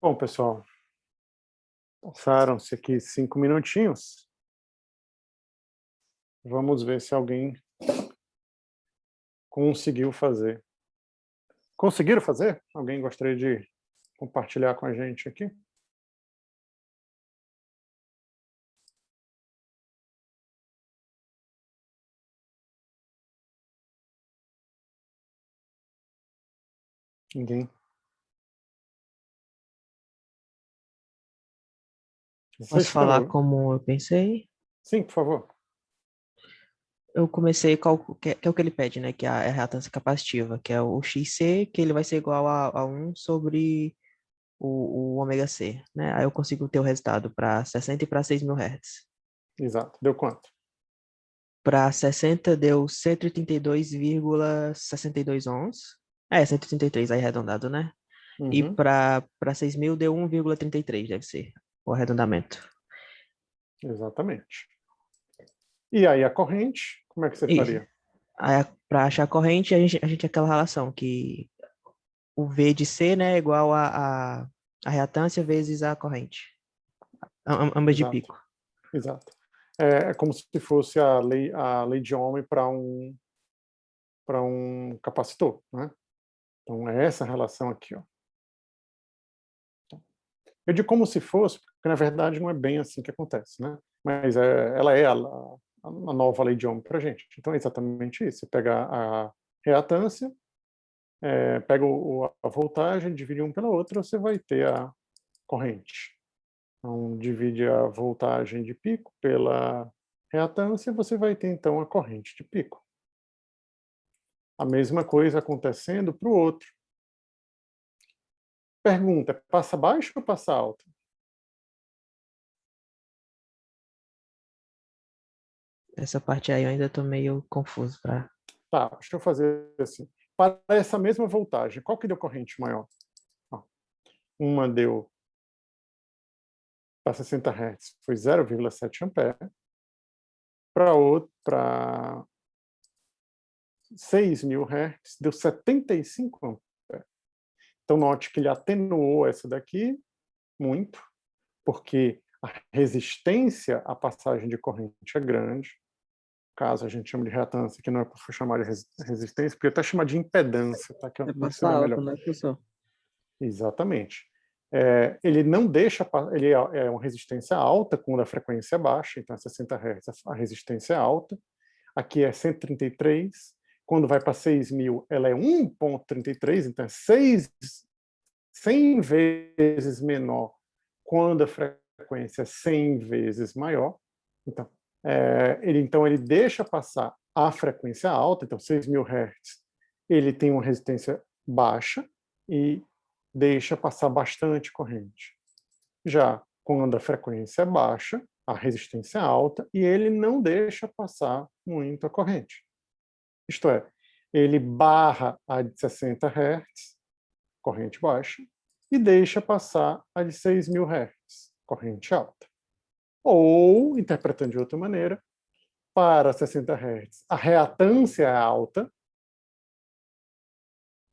Bom, pessoal, passaram-se aqui 5 minutinhos. Vamos ver se alguém conseguiu fazer. Conseguiram fazer? Alguém gostaria de compartilhar com a gente aqui? Ninguém? Posso falar como eu pensei? Sim, por favor. Eu comecei que é o que ele pede, né? Que é a reatância capacitiva, que é o XC, que ele vai ser igual a 1 sobre o ômega C, né? Aí eu consigo ter o resultado para 60 e para 6.000 Hz. Exato. Deu quanto? Para 60 deu 132,62 ohms. 133 aí arredondado, né? E Uhum. para 6.000 deu 1,33, deve ser o arredondamento. Exatamente. E aí a corrente, como é que você faria? Aí, para achar a corrente, a gente tem aquela relação que o V de C, né, é igual a reatância vezes a corrente. Ambas de Exato. pico. Exato. É como se fosse a lei de Ohm para um capacitor, né? Então é essa relação aqui, ó. Eu digo como se fosse, porque na verdade não é bem assim que acontece, né? Mas ela é a nova lei de Ohm para a gente. Então é exatamente isso. Você pega a reatância, pega a voltagem, divide um pela outra, você vai ter a corrente. Então divide a voltagem de pico pela reatância, você vai ter então a corrente de pico. A mesma coisa acontecendo para o outro. Pergunta, passa baixo ou passa alto? Essa parte aí eu ainda tô meio confuso para. Tá, deixa eu fazer assim. Para essa mesma voltagem, qual que deu corrente maior? Ó, uma deu para 60 Hz, foi 0,7 ampere. Para 6.000 Hz, deu 75 ampere. Então, note que ele atenuou essa daqui muito, porque a resistência à passagem de corrente é grande. Caso a gente chame de reatância, que não é para chamar de resistência, porque até chamar de impedância, tá? Que É vai passar ser alto, melhor. né, professor? Exatamente. Ele não deixa, ele é uma resistência alta quando a frequência é baixa, então é 60 Hz, a resistência é alta. Aqui é 133, quando vai para 6.000, ela é 1,33, então é 100 vezes menor quando a frequência é 100 vezes maior. Então, ele deixa passar a frequência alta, então 6.000 Hz, ele tem uma resistência baixa e deixa passar bastante corrente. Já quando a frequência é baixa, a resistência é alta e ele não deixa passar muita corrente. Isto é, ele barra a de 60 Hz, corrente baixa, e deixa passar a de 6.000 Hz, corrente alta. Ou, interpretando de outra maneira, para 60 Hz, a reatância é alta,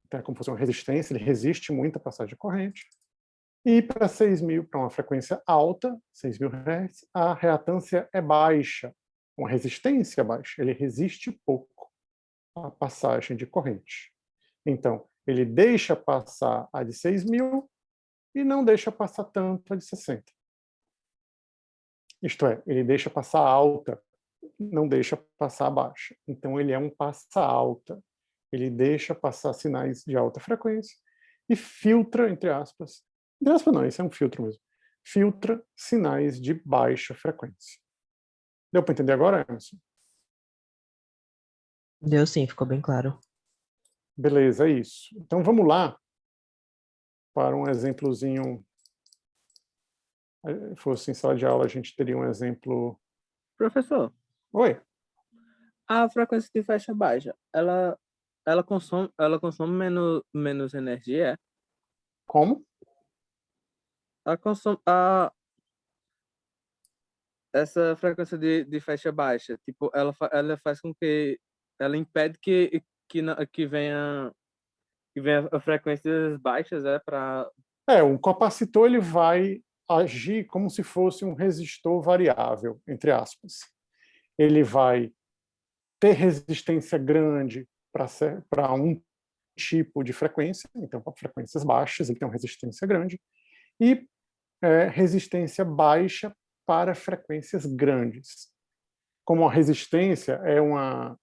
então é como se fosse uma resistência, ele resiste muito a passagem de corrente. E para 6.000, para uma frequência alta, 6.000 Hz, a reatância é baixa, uma resistência baixa, ele resiste pouco à passagem de corrente. Então, ele deixa passar a de 6.000 e não deixa passar tanto a de 60. Isto é, ele deixa passar alta, não deixa passar baixa. Então, ele é um passa-alta. Ele deixa passar sinais de alta frequência e filtra, entre aspas não, isso é um filtro mesmo, filtra sinais de baixa frequência. Deu para entender agora, Emerson? Deu sim, ficou bem claro. Beleza, é isso. Então, vamos lá para um exemplozinho. Se fosse em sala de aula, a gente teria um exemplo... Professor, Oi? a frequência de faixa baixa, ela consome menos energia? Como? Essa frequência de faixa baixa, tipo, ela faz com que ela impede que venha frequências baixas, para Um capacitor ele vai agir como se fosse um resistor variável, entre aspas. Ele vai ter resistência grande para um tipo de frequência, então para frequências baixas ele tem uma resistência grande, e resistência baixa para frequências grandes. Como a resistência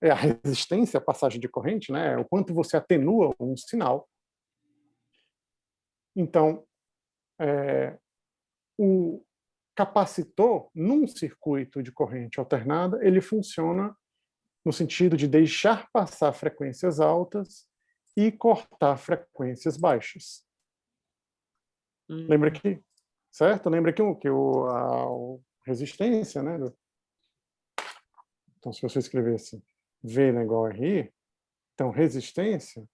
é a resistência à passagem de corrente, né? O quanto você atenua um sinal. Então, o capacitor, num circuito de corrente alternada, ele funciona no sentido de deixar passar frequências altas e cortar frequências baixas. Lembra que, certo? Lembra que a resistência, né? Então, se você escrever assim, V igual a RI, então resistência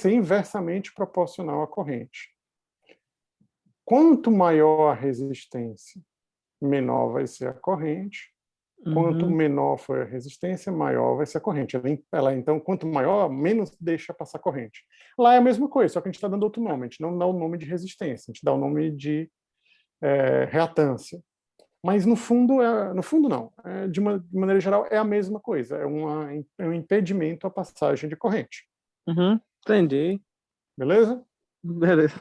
é inversamente proporcional à corrente. Quanto maior a resistência, menor vai ser a corrente. Quanto menor for a resistência, maior vai ser a corrente. Então, quanto maior, menos deixa passar corrente. Lá é a mesma coisa, só que a gente está dando outro nome. A gente não dá o nome de resistência, a gente dá o nome de reatância. Mas no fundo não. De maneira geral, é a mesma coisa. É um impedimento à passagem de corrente. Entendi. Beleza? Beleza.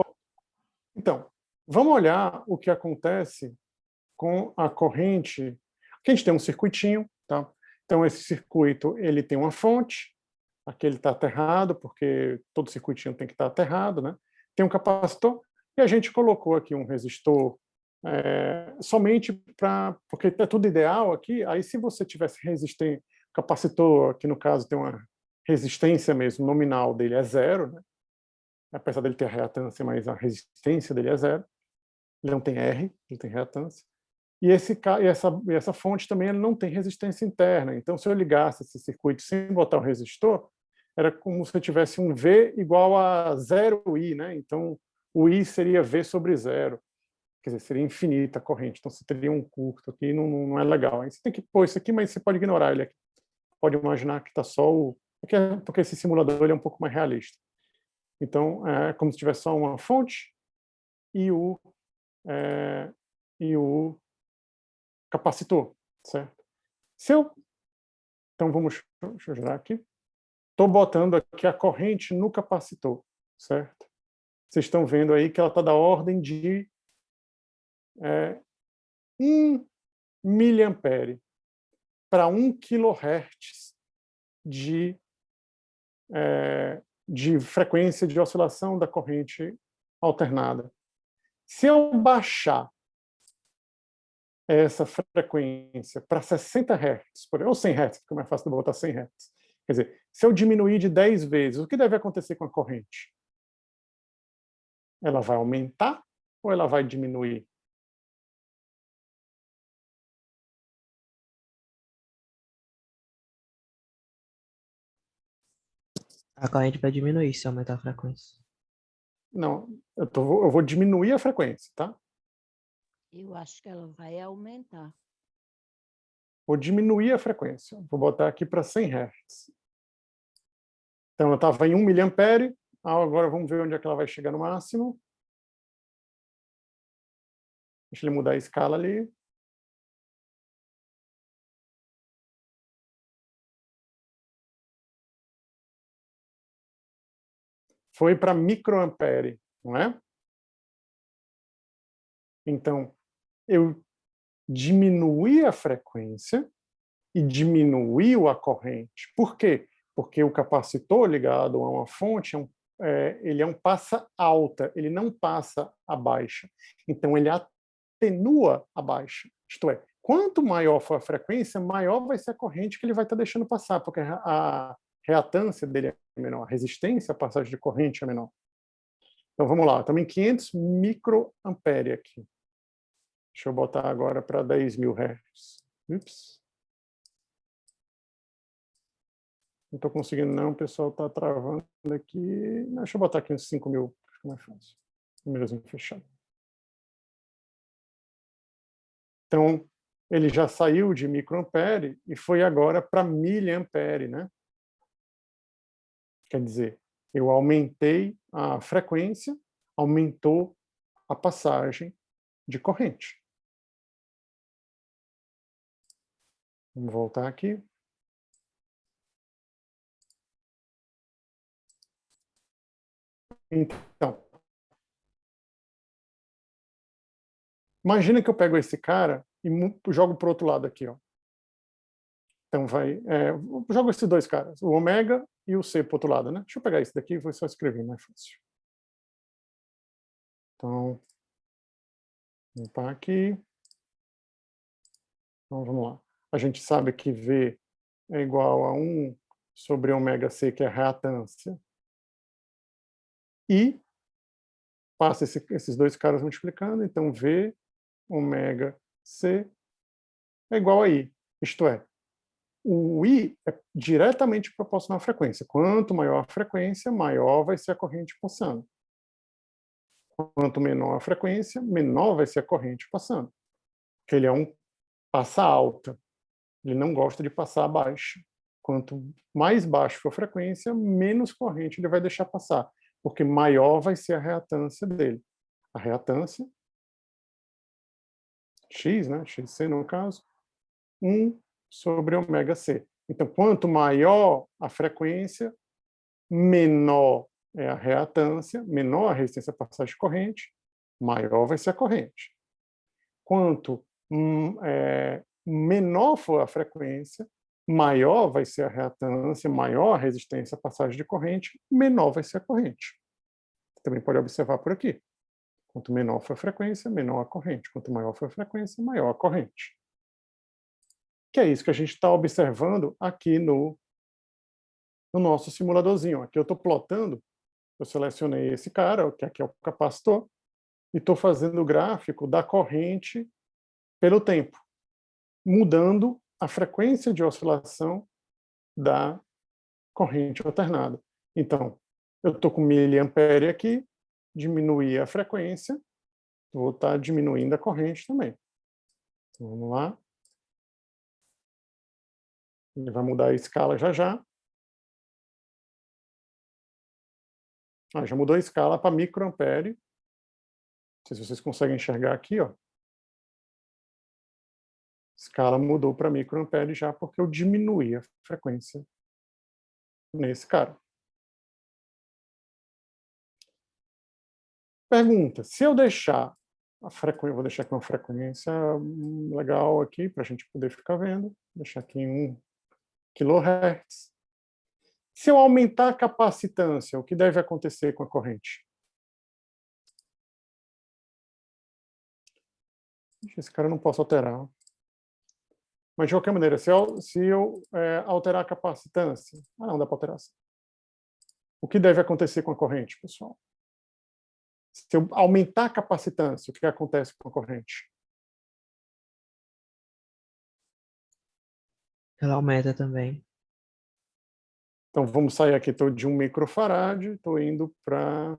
Então, vamos olhar o que acontece com a corrente. Aqui a gente tem um circuitinho, tá? Então esse circuito ele tem uma fonte, aqui ele está aterrado, porque todo circuitinho tem que estar aterrado, né? Tem um capacitor, e a gente colocou aqui um resistor somente porque é tudo ideal aqui. Aí se você tivesse capacitor, que no caso tem uma resistência mesmo, nominal dele é 0, né? Apesar dele ter a reatância, mas a resistência dele é 0. Ele não tem R, ele tem reatância. E essa fonte também ele não tem resistência interna. Então, se eu ligasse esse circuito sem botar o resistor, era como se eu tivesse um V igual a 0I, né? Então, o I seria V sobre 0. Quer dizer, seria infinita a corrente. Então, você teria um curto aqui, não é legal. Aí você tem que pôr isso aqui, mas você pode ignorar ele aqui. Pode imaginar que está só o... Porque esse simulador ele é um pouco mais realista. Então, é como se tivesse só uma fonte e o capacitor, certo? Então, deixa eu girar aqui. Estou botando aqui a corrente no capacitor, certo? Vocês estão vendo aí que ela está da ordem de 1 miliampere para 1 kHz de frequência de oscilação da corrente alternada. Se eu baixar essa frequência para 60 Hz, ou 100 Hz, porque é mais fácil de botar 100 Hz. Quer dizer, se eu diminuir de 10 vezes, o que deve acontecer com a corrente? Ela vai aumentar ou ela vai diminuir? A corrente vai diminuir se aumentar a frequência. Não, eu vou diminuir a frequência, tá? Eu acho que ela vai aumentar. Vou diminuir a frequência. Vou botar aqui para 100 Hz. Então, ela estava em 1 miliampere. Agora vamos ver onde é que ela vai chegar no máximo. Deixa ele mudar a escala ali. Foi para microampere, não é? Então, eu diminuí a frequência e diminuiu a corrente. Por quê? Porque o capacitor ligado a uma fonte ele é um passa alta, ele não passa a baixa. Então, ele atenua a baixa. Isto é, quanto maior for a frequência, maior vai ser a corrente que ele vai estar deixando passar, porque a reatância dele é menor, a resistência à passagem de corrente é menor. Então, vamos lá, estamos em 500 microampere aqui. Deixa eu botar agora para 10.000 Hz. Ups. Não estou conseguindo não, o pessoal está travando aqui. Deixa eu botar aqui uns 5.000, fica mais fácil. Númerozinho fechado. Então, ele já saiu de microampere e foi agora para miliampere, né? Quer dizer, Eu aumentei a frequência, aumentou a passagem de corrente. Vamos voltar aqui. Então, imagina que eu pego esse cara e jogo para o outro lado aqui, ó. Então jogo esses dois caras, o ômega e o C para o outro lado, né? Deixa eu pegar esse daqui e vou só escrever, mais fácil. Então, vou limpar aqui. Então, vamos lá. A gente sabe que V é igual a 1 sobre ômega C, que é a reatância. E passa esses dois caras multiplicando, então V ômega C é igual a I. Isto é, o I é diretamente proporcional à frequência. Quanto maior a frequência, maior vai ser a corrente passando. Quanto menor a frequência, menor vai ser a corrente passando. Porque ele é um passa alta. Ele não gosta de passar baixa. Quanto mais baixo for a frequência, menos corrente ele vai deixar passar. Porque maior vai ser a reatância dele. A reatância, X, né? XC no caso, 1 sobre ômega C. Então, quanto maior a frequência, menor é a reatância, menor a resistência à passagem de corrente, maior vai ser a corrente. Quanto menor for a frequência, maior vai ser a reatância, maior a resistência à passagem de corrente, menor vai ser a corrente. Você também pode observar por aqui. Quanto menor for a frequência, menor a corrente. Quanto maior for a frequência, maior a corrente. Que é isso que a gente está observando aqui no nosso simuladorzinho. Aqui eu estou plotando, eu selecionei esse cara, que aqui é o capacitor, e estou fazendo o gráfico da corrente pelo tempo, mudando a frequência de oscilação da corrente alternada. Então, eu estou com miliampere aqui, diminuir a frequência, vou estar diminuindo a corrente também. Então, vamos lá. Ele vai mudar a escala já já. Já mudou a escala para microampere. Não sei se vocês conseguem enxergar aqui, ó. A escala mudou para microampere já porque eu diminuí a frequência nesse cara. Pergunta, se eu deixar a frequência, vou deixar aqui uma frequência legal aqui para a gente poder ficar vendo, vou deixar aqui em 1 kHz. Se eu aumentar a capacitância, o que deve acontecer com a corrente? Esse cara eu não posso alterar. Mas, de qualquer maneira, se eu alterar a capacitância... não dá para alterar assim. O que deve acontecer com a corrente, pessoal? Se eu aumentar a capacitância, o que acontece com a corrente? Ela aumenta também. Então, vamos sair aqui, estou de 1 microfarad, estou indo para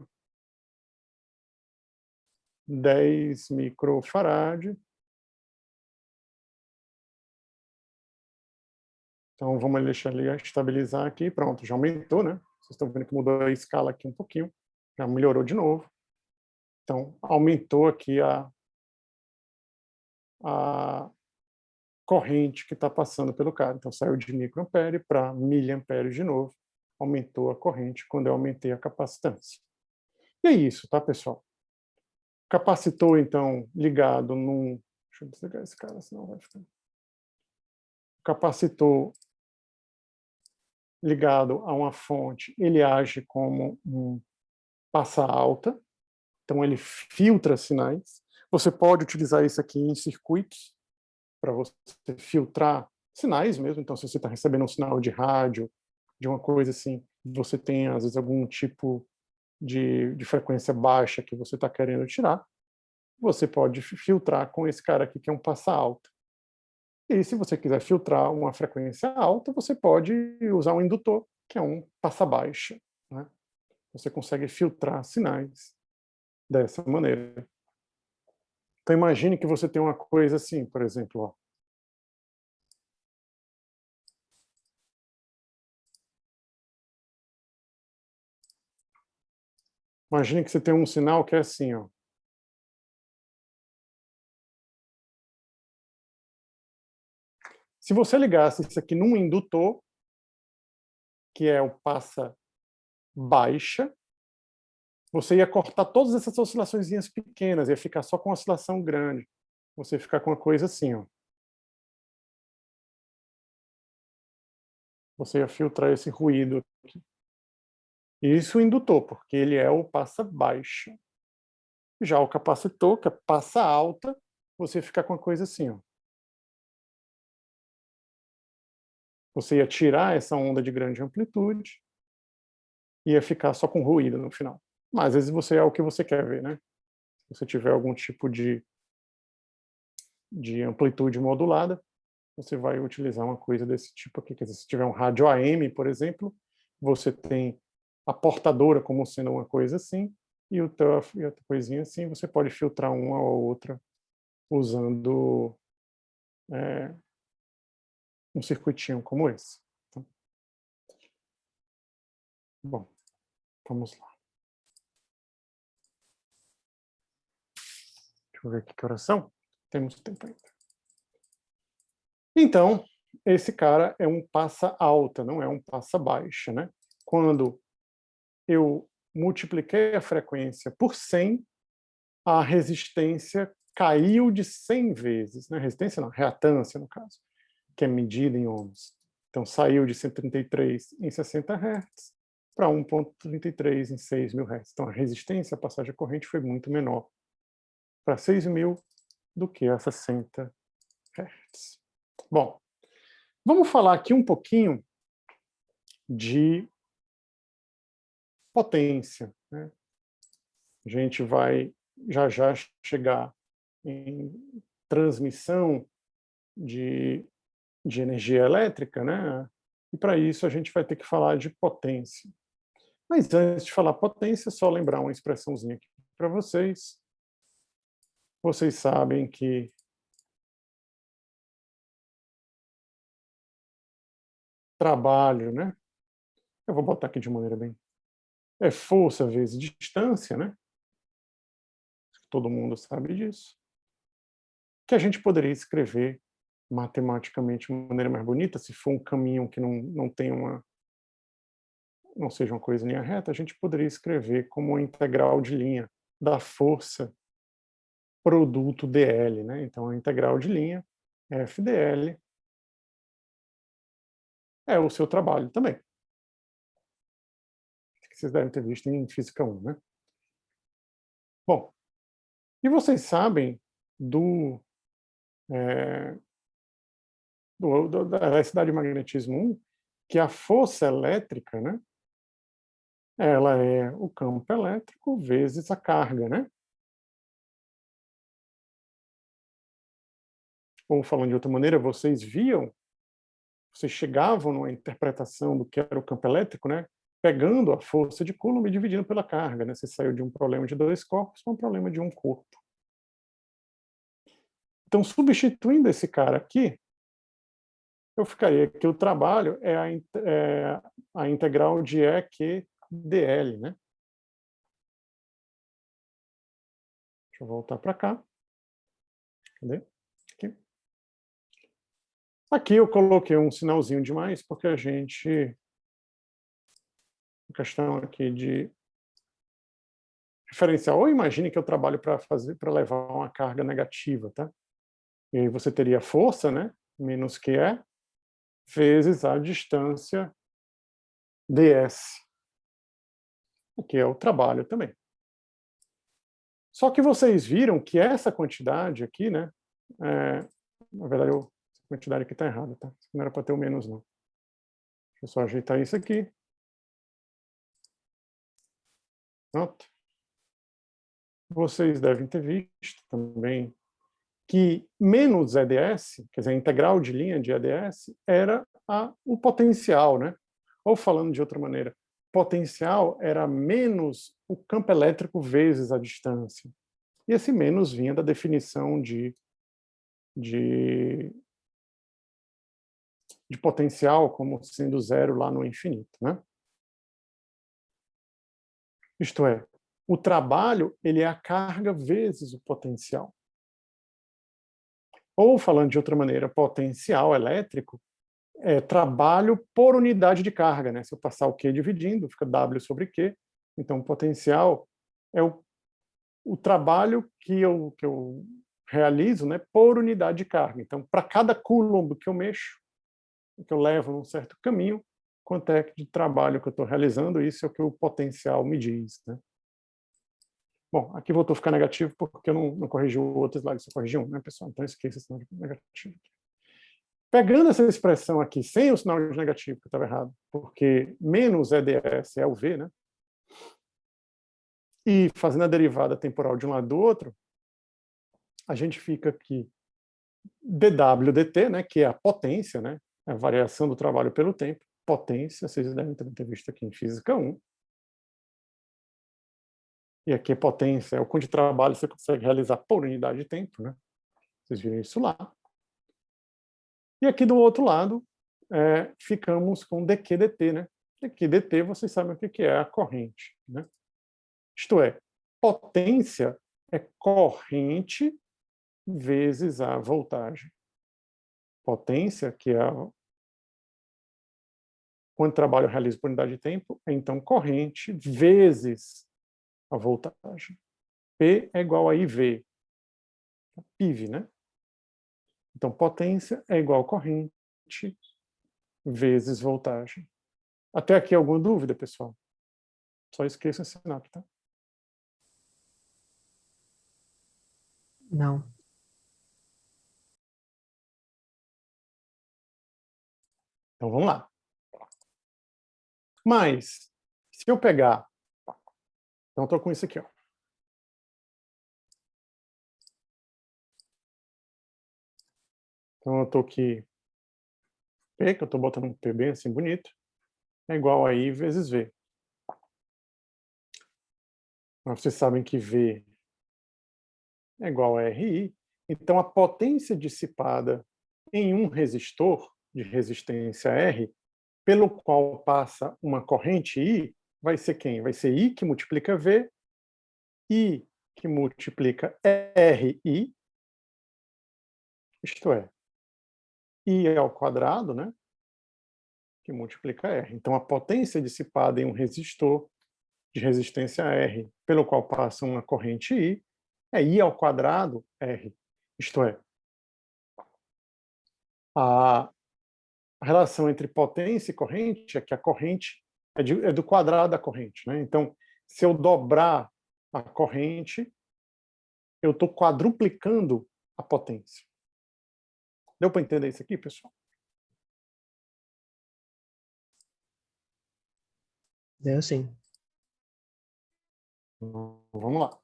10 microfarad. Então, vamos deixar ele estabilizar aqui. Pronto, já aumentou, né? Vocês estão vendo que mudou a escala aqui um pouquinho. Já melhorou de novo. Então, aumentou aqui a corrente que está passando pelo cara. Então, saiu de microampere para miliampere de novo. Aumentou a corrente quando eu aumentei a capacitância. E é isso, tá, pessoal? Capacitor, então, ligado num... Deixa eu desligar esse cara, senão vai ficar... Capacitor ligado a uma fonte, ele age como um passa-alta, então ele filtra sinais. Você pode utilizar isso aqui em circuitos, para você filtrar sinais mesmo. Então, se você está recebendo um sinal de rádio, de uma coisa assim, você tem, às vezes, algum tipo de frequência baixa que você está querendo tirar, você pode filtrar com esse cara aqui, que é um passa-alta. E se você quiser filtrar uma frequência alta, você pode usar um indutor, que é um passa-baixa, né? Você consegue filtrar sinais dessa maneira. Então, imagine que você tem uma coisa assim, por exemplo, ó. Imagine que você tem um sinal que é assim, ó. Se você ligasse isso aqui num indutor, que é o passa baixa, você ia cortar todas essas oscilaçõezinhas pequenas, ia ficar só com oscilação grande. Você ia ficar com uma coisa assim, ó. Você ia filtrar esse ruído aqui. Isso o indutor, porque ele é o passa baixa. Já o capacitor, que é passa alta, você ia ficar com uma coisa assim, ó. Você ia tirar essa onda de grande amplitude e ia ficar só com ruído no final. Mas às vezes você é o que você quer ver, né? Se você tiver algum tipo de amplitude modulada, você vai utilizar uma coisa desse tipo aqui. Quer dizer, se tiver um rádio AM, por exemplo, você tem a portadora como sendo uma coisa assim, e a outra coisinha assim, você pode filtrar uma ou outra usando um circuitinho como esse. Então, bom, vamos lá. Deixa eu ver aqui que horas são. Temos tempo ainda. Então, esse cara é um passa alta, não é um passa baixa, né? Quando eu multipliquei a frequência por 100, a resistência caiu de 100 vezes, né? Resistência não, reatância no caso, que é medida em ohms. Então saiu de 133 em 60 Hz para 1.33 em 6.000 Hz. Então a resistência à passagem corrente foi muito menor para 6.000 do que a 60 Hz. Bom, vamos falar aqui um pouquinho de potência, né? A gente vai já chegar em transmissão de energia elétrica, né? E para isso a gente vai ter que falar de potência. Mas antes de falar potência, só lembrar uma expressãozinha aqui para vocês. Vocês sabem que trabalho, né? Eu vou botar aqui de maneira bem. É força vezes distância, né? Todo mundo sabe disso. Que a gente poderia escrever matematicamente de maneira mais bonita, se for um caminho que não tem não seja uma coisa em linha reta, a gente poderia escrever como uma integral de linha da força produto dl, né? Então a integral de linha f dl é o seu trabalho também, que vocês devem ter visto em física 1, né? Bom, e vocês sabem da eletricidade de magnetismo 1 que a força elétrica, né? Ela é o campo elétrico vezes a carga, né? Ou falando de outra maneira, vocês chegavam numa interpretação do que era o campo elétrico, né? Pegando a força de Coulomb e dividindo pela carga, né? Você saiu de um problema de dois corpos para um problema de um corpo. Então, substituindo esse cara aqui, eu ficaria que o trabalho é a integral de EQ dl, né? Deixa eu voltar para cá. Cadê? Aqui. Aqui eu coloquei um sinalzinho de mais, porque a questão aqui de referencial. Ou imagine que eu trabalho para levar uma carga negativa, tá? E aí você teria força, né? Menos QE, vezes a distância ds, que é o trabalho também. Só que vocês viram que essa quantidade aqui, né? Na verdade, essa quantidade aqui está errada, tá? Não era para ter o menos, não. Deixa eu só ajeitar isso aqui. Pronto. Vocês devem ter visto também que menos EDS, quer dizer, a integral de linha de EDS, era o potencial, né? Ou falando de outra maneira, potencial era menos o campo elétrico vezes a distância. E esse menos vinha da definição de potencial como sendo zero lá no infinito, né? Isto é, o trabalho ele é a carga vezes o potencial. Ou, falando de outra maneira, potencial elétrico é trabalho por unidade de carga, né? Se eu passar o Q dividindo, fica W sobre Q. Então, potencial é o trabalho que eu realizo, né, por unidade de carga. Então, para cada coulomb que eu mexo, que eu levo num certo caminho, quanto é de trabalho que eu estou realizando, isso é o que o potencial me diz, né? Bom, aqui voltou a ficar negativo porque eu não corrigi o outro slide, só corrigi um, né, pessoal? Então esqueça esse sinal de negativo. Pegando essa expressão aqui sem o sinal de negativo, que estava errado, porque menos EDS é o V, né? E fazendo a derivada temporal de um lado do outro, a gente fica aqui dW dt, né, que é a potência, né, a variação do trabalho pelo tempo, potência, vocês devem também ter visto aqui em Física 1. E aqui a potência é o quanto de trabalho você consegue realizar por unidade de tempo, né? Vocês viram isso lá. E aqui do outro lado, ficamos com dq dt, né? Dq dt, vocês sabem o que é a corrente, né? Isto é, potência é corrente vezes a voltagem. Potência, que é quanto trabalho eu realizo por unidade de tempo, é então corrente vezes a voltagem. P é igual a IV, PIV, né? Então, potência é igual a corrente vezes voltagem. Até aqui alguma dúvida, pessoal? Só esqueça esse sinal, tá? Não. Então, vamos lá. Mas, se eu pegar... Então, estou com isso aqui, ó. Então, eu estou aqui... P, que eu estou botando um P bem assim, bonito, é igual a I vezes V. Mas vocês sabem que V é igual a RI. Então, a potência dissipada em um resistor de resistência R, pelo qual passa uma corrente I, vai ser quem? Vai ser I que multiplica V, I que multiplica RI, isto é, I ao quadrado, né, que multiplica R. Então, a potência dissipada em um resistor de resistência R, pelo qual passa uma corrente I, é I ao quadrado R. Isto é, a relação entre potência e corrente é que a corrente é do quadrado da corrente, né? Então, se eu dobrar a corrente, eu estou quadruplicando a potência. Deu para entender isso aqui, pessoal? Deu sim. Vamos lá.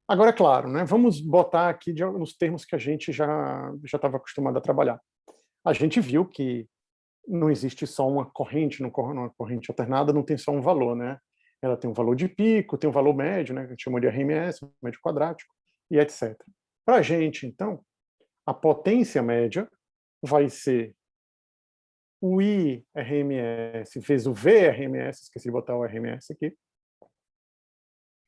Agora, é claro, né? Vamos botar aqui nos termos que a gente já estava acostumado a trabalhar. A gente viu que não existe só uma corrente, numa corrente alternada não tem só um valor, né? Ela tem um valor de pico, tem um valor médio, né? Que a gente chama de RMS, médio quadrático, e etc. Para a gente, então, a potência média vai ser o IRMS vezes o VRMS, esqueci de botar o RMS aqui.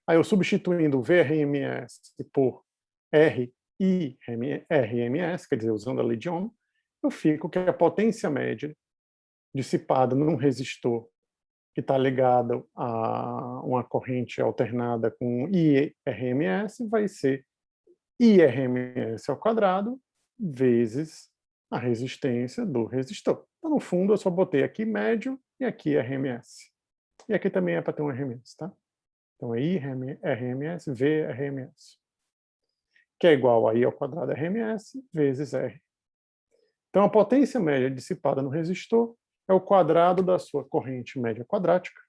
Aí eu substituindo o VRMS por RIRMS, quer dizer, usando a lei de Ohm, eu fico que a potência média dissipada num resistor que está ligado a uma corrente alternada com IRMS vai ser IRMS ao quadrado vezes a resistência do resistor. Então, no fundo, eu só botei aqui médio e aqui RMS. E aqui também é para ter um RMS, tá? Então, é IRMS, VRMS, que é igual a I ao quadrado RMS vezes R. Então, a potência média dissipada no resistor é o quadrado da sua corrente média quadrática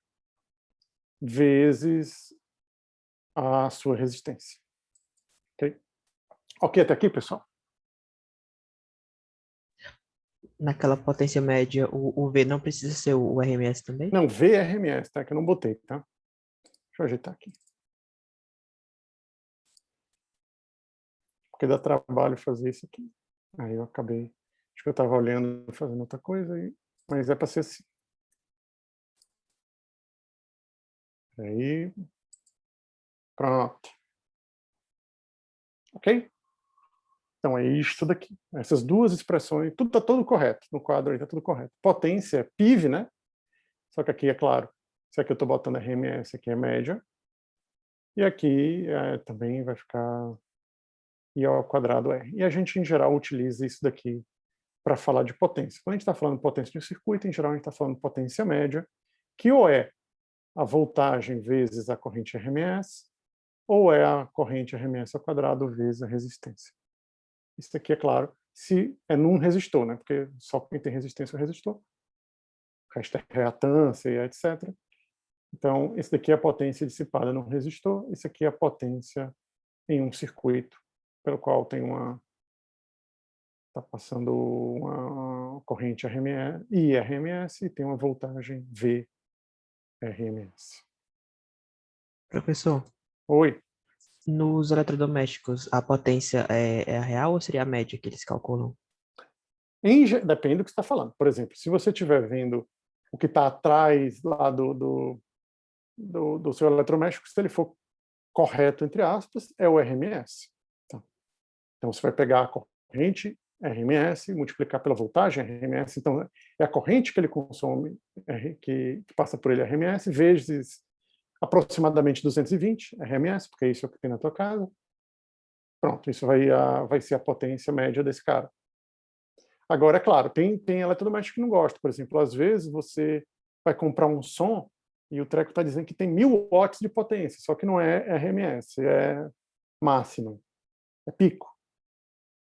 vezes a sua resistência. Ok? Ok até aqui, pessoal? Naquela potência média, o V não precisa ser o RMS também? Não, VRMS, tá? Que eu não botei, tá? Deixa eu ajeitar aqui. Porque dá trabalho fazer isso aqui. Aí eu acabei... Acho que eu estava olhando, fazendo outra coisa, mas é para ser assim. Aí... Pronto. Ok? Então, é isto daqui. Essas duas expressões, tudo está todo correto. No quadro aí está tudo correto. Potência é PIV, né? Só que aqui, é claro, se aqui eu estou botando RMS, aqui é média. E aqui também vai ficar I ao quadrado R. E a gente, em geral, utiliza isso daqui para falar de potência. Quando a gente está falando de potência de um circuito, em geral, a gente está falando de potência média, que ou é a voltagem vezes a corrente RMS, ou é a corrente RMS ao quadrado vezes a resistência. Isso aqui, é claro, se é num resistor, né? Porque só quem tem resistência é o resistor. O resto é reatância e etc. Então, esse daqui é a potência dissipada num resistor, esse aqui é a potência em um circuito, pelo qual tem está passando uma corrente RMS, IRMS e tem uma voltagem VRMS. Professor, Oi. nos eletrodomésticos, a potência é a real ou seria a média que eles calculam? Depende do que você está falando. Por exemplo, se você estiver vendo o que está atrás lá do seu eletrodoméstico, se ele for correto, entre aspas, é o RMS. Então, você vai pegar a corrente RMS, multiplicar pela voltagem RMS, então é a corrente que ele consome, que passa por ele RMS, vezes aproximadamente 220 RMS, porque isso é o que tem na tua casa. Pronto, isso vai ser a potência média desse cara. Agora, é claro, tem eletrodoméstico que não gosta. Por exemplo, às vezes você vai comprar um som e o treco está dizendo que tem 1000 watts de potência, só que não é RMS, é máximo, é pico.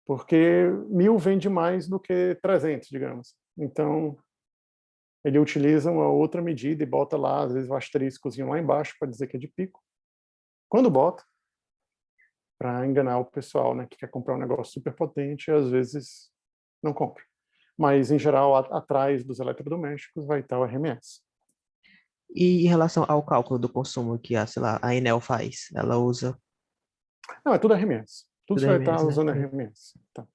Porque 1000 vende mais do que 300, digamos. Então, ele utiliza uma outra medida e bota lá, às vezes, o asteriscozinho lá embaixo para dizer que é de pico. Quando bota, para enganar o pessoal, né, que quer comprar um negócio super potente e às vezes não compra. Mas, em geral, atrás dos eletrodomésticos vai estar o RMS. E em relação ao cálculo do consumo que sei lá, a Enel faz, ela usa Não, é tudo RMS. Tudo tudo você vai estar RMS, né? usando RMS. Tá.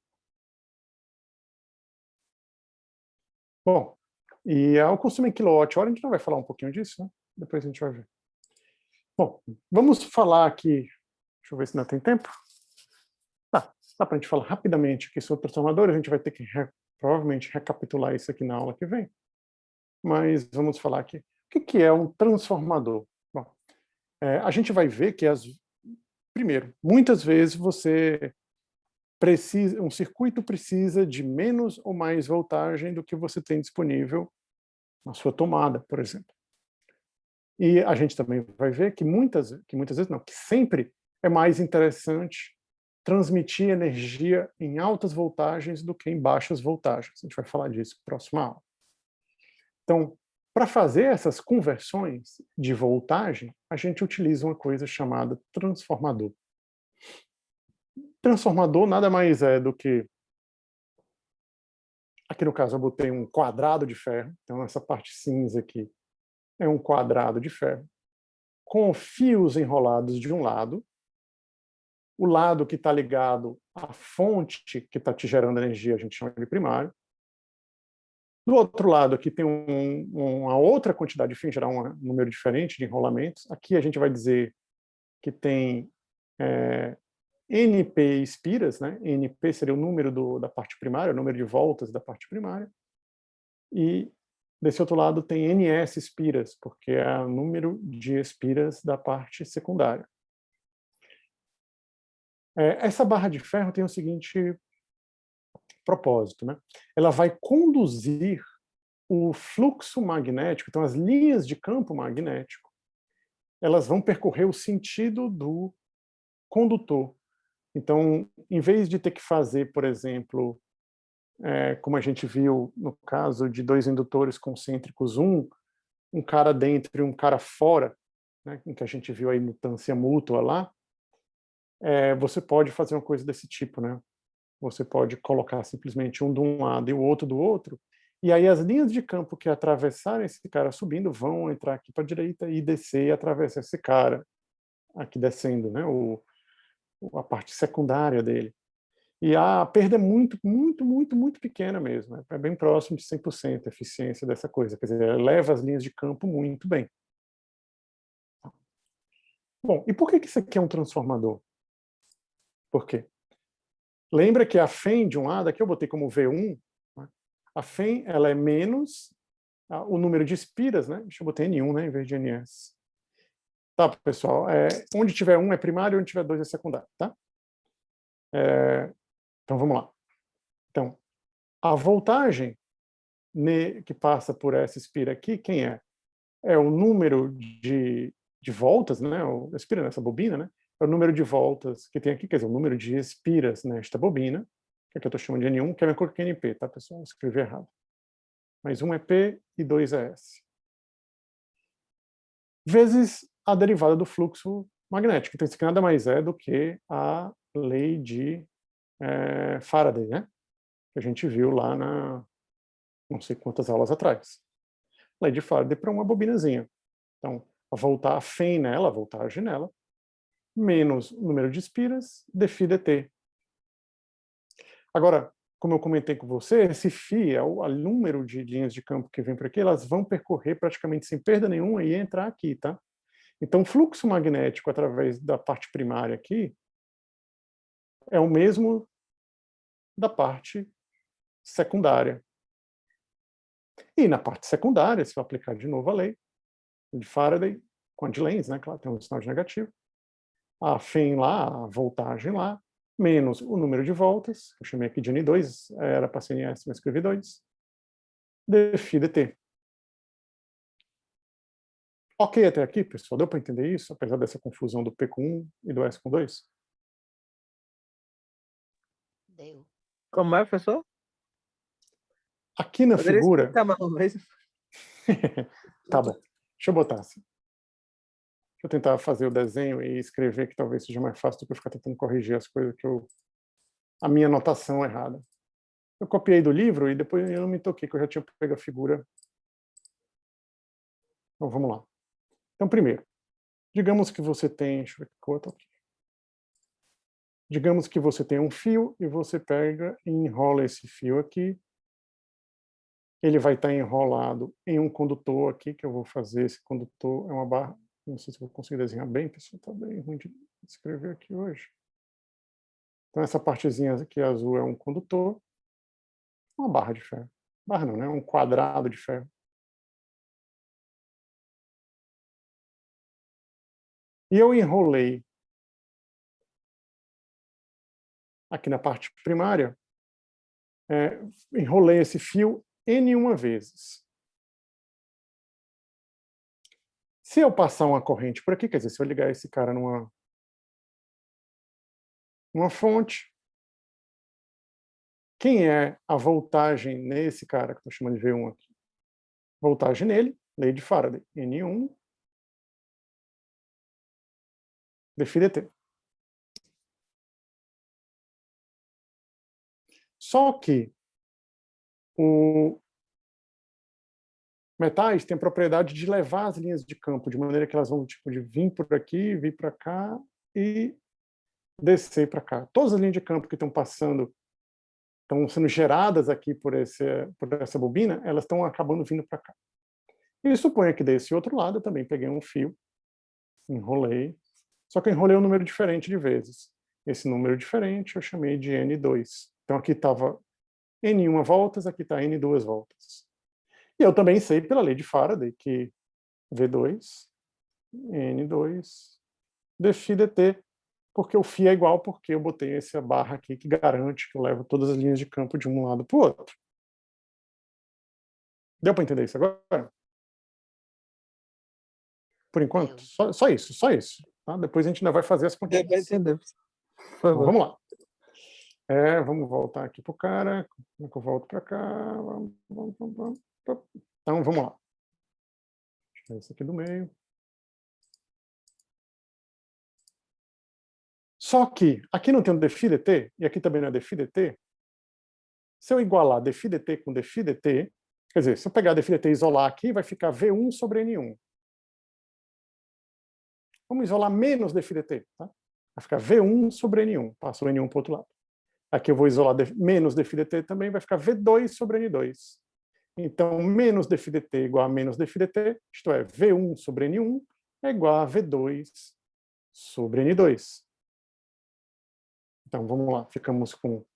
Bom, e o consumo em quilowatt-hora, a gente não vai falar um pouquinho disso, né? Depois a gente vai ver. Bom, vamos falar aqui, deixa eu ver se ainda tem tempo. Dá para a gente falar rapidamente aqui sobre transformadores, a gente vai ter que provavelmente recapitular isso aqui na aula que vem, mas vamos falar aqui. O que é um transformador? Bom, a gente vai ver que, primeiro, muitas vezes um circuito precisa de menos ou mais voltagem do que você tem disponível na sua tomada, por exemplo. E a gente também vai ver que muitas vezes não, que sempre é mais interessante transmitir energia em altas voltagens do que em baixas voltagens. A gente vai falar disso na próxima aula. Então, para fazer essas conversões de voltagem, a gente utiliza uma coisa chamada transformador. Transformador nada mais é do que, aqui no caso eu botei um quadrado de ferro, então essa parte cinza aqui é um quadrado de ferro, com fios enrolados de um lado, o lado que está ligado à fonte que está te gerando energia, a gente chama de primário. Do outro lado aqui tem uma outra quantidade de fios, em geral um número diferente de enrolamentos. Aqui a gente vai dizer que tem NP espiras, né? NP seria o número da parte primária, o número de voltas da parte primária. E desse outro lado tem NS espiras, porque é o número de espiras da parte secundária. Essa barra de ferro tem o seguinte propósito, né? Ela vai conduzir o fluxo magnético, então as linhas de campo magnético, elas vão percorrer o sentido do condutor. Então, em vez de ter que fazer, por exemplo, como a gente viu no caso de dois indutores concêntricos, um cara dentro e um cara fora, né, em que a gente viu a imutância mútua lá, você pode fazer uma coisa desse tipo, né? Você pode colocar simplesmente um de um lado e o outro do outro, e aí as linhas de campo que atravessarem esse cara subindo vão entrar aqui para a direita e descer e atravessar esse cara aqui descendo, né? A parte secundária dele. E a perda é muito, muito, muito, muito pequena mesmo. É bem próximo de 100% a eficiência dessa coisa. Quer dizer, leva as linhas de campo muito bem. Bom, e por que isso aqui é um transformador? Por quê? Lembra que a FEM de um lado, aqui eu botei como V1, né? A FEM ela é menos o número de espiras, né? Deixa eu botar N1, né, em vez de NS. Tá, pessoal? Onde tiver 1 é primário, onde tiver 2 é secundário, tá? Então, vamos lá. Então, a voltagem que passa por essa espira aqui, quem é? É o número de voltas, né? Espira nessa bobina, né? É o número de voltas que tem aqui, quer dizer, o número de espiras nesta bobina, que aqui eu estou chamando de N1, que é a mesma coisa que NP, tá, pessoal? Eu escrevi errado. Mas 1 é P e 2 é S. Vezes a derivada do fluxo magnético. Então, isso aqui nada mais é do que a lei de Faraday, né? Que a gente viu lá na não sei quantas aulas atrás. Lei de Faraday para uma bobinazinha. Então, a FEM nela, a voltagem nela, menos o número de espiras, dφ dt. Agora, como eu comentei com você, esse φ, o número de linhas de campo que vem por aqui, elas vão percorrer praticamente sem perda nenhuma e entrar aqui, tá? Então, o fluxo magnético através da parte primária aqui é o mesmo da parte secundária. E na parte secundária, se eu aplicar de novo a lei de Faraday, com a de Lenz, né, que ela tem um sinal de negativo, a FEM lá, a voltagem lá, menos o número de voltas, que eu chamei aqui de N2, era para ser NS, mas escrevi 2, dφ dt. Ok até aqui, pessoal? Deu para entender isso, apesar dessa confusão do P com 1 e do S com 2? Deu. Como é, professor? Aqui na Poderia figura... explicar mais uma vez? Tá bom. Deixa eu botar assim. Deixa eu tentar fazer o desenho e escrever, que talvez seja mais fácil do que eu ficar tentando corrigir as coisas que a minha anotação errada. Eu copiei do livro e depois eu não me toquei, que eu já tinha pego a figura. Então, vamos lá. Então, primeiro, digamos que você tem... Deixa eu ver que outro aqui. Digamos que você tem um fio e você pega e enrola esse fio aqui. Ele vai estar enrolado em um condutor aqui, que eu vou fazer. Esse condutor é uma barra... Não sei se eu vou conseguir desenhar bem, pessoal. Está bem ruim de escrever aqui hoje. Então, essa partezinha aqui azul é um condutor. Uma barra de ferro. Barra não, né? Um quadrado de ferro. E eu enrolei aqui na parte primária, enrolei esse fio N vezes. Se eu passar uma corrente por aqui, quer dizer, se eu ligar esse cara numa fonte, quem é a voltagem nesse cara, que eu estou chamando de V1 aqui? Voltagem nele, lei de Faraday, N1 dφ dt. Só que o metais têm a propriedade de levar as linhas de campo, de maneira que elas vão tipo, de vir por aqui, vir para cá e descer para cá. Todas as linhas de campo que estão passando, estão sendo geradas aqui por essa bobina, elas estão acabando vindo para cá. E suponha que desse outro lado eu também peguei um fio, enrolei, só que eu enrolei um número diferente de vezes. Esse número diferente eu chamei de N2. Então aqui estava N1 voltas, aqui está N2 voltas. E eu também sei pela lei de Faraday que V2, N2, dφ dt, porque o φ é igual porque eu botei essa barra aqui que garante que eu levo todas as linhas de campo de um lado para o outro. Deu para entender isso agora? Por enquanto? Só isso, só isso. Tá? Depois a gente ainda vai fazer as Deu para continhas. entender. Por Então, favor. vamos lá. Vamos voltar aqui para o cara. Como é que eu volto para cá? Então, vamos lá. Deixa eu tirar isso aqui do meio. Só que aqui não tem um dφ dt, e aqui também não é dφ dt. Se eu igualar dφ dt com dφ dt, quer dizer, se eu pegar dφ dt e isolar aqui, vai ficar V1 sobre N1. Vamos isolar menos dφ dt. Tá? Vai ficar V1 sobre N1. Passa o N1 para o outro lado. Aqui eu vou isolar menos dφ dt também, vai ficar V2 sobre N2. Então, menos dφ dt igual a menos dφ dt, isto é, V1 sobre N1 é igual a V2 sobre N2. Então, vamos lá, ficamos com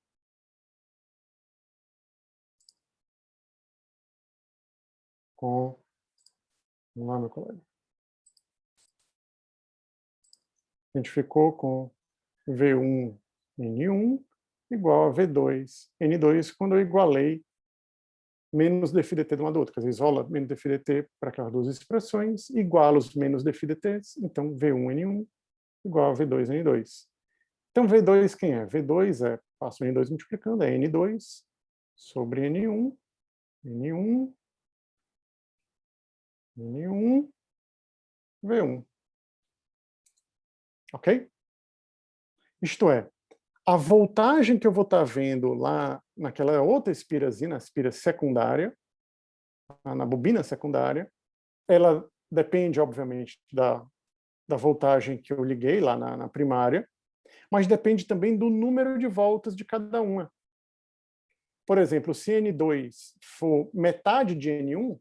vamos lá, meu colega. A gente ficou com V1 N1 igual a V2 N2 quando eu igualei menos dφdt de uma da outra. Quer dizer, isola menos dφdt para aquelas duas expressões, iguala os menos dφdts, então V1 N1 igual a V2 N2. Então, V2 quem é? V2 passo N2 multiplicando, é N2 sobre N1, N1, N1, V1. Ok? Isto é, a voltagem que eu vou estar vendo lá naquela outra espirazinha, na espira secundária, na bobina secundária, ela depende, obviamente, da voltagem que eu liguei lá na primária, mas depende também do número de voltas de cada uma. Por exemplo, se N2 for metade de N1,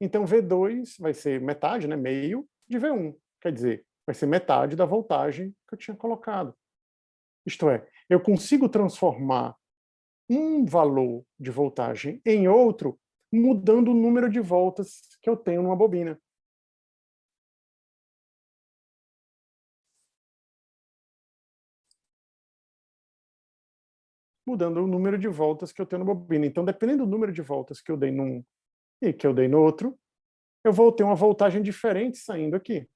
então V2 vai ser metade, né, meio, de V1. Quer dizer, vai ser metade da voltagem que eu tinha colocado. Isto é, eu consigo transformar um valor de voltagem em outro, mudando o número de voltas que eu tenho numa bobina. Mudando o número de voltas que eu tenho na bobina. Então, dependendo do número de voltas que eu dei num e que eu dei no outro, eu vou ter uma voltagem diferente saindo aqui.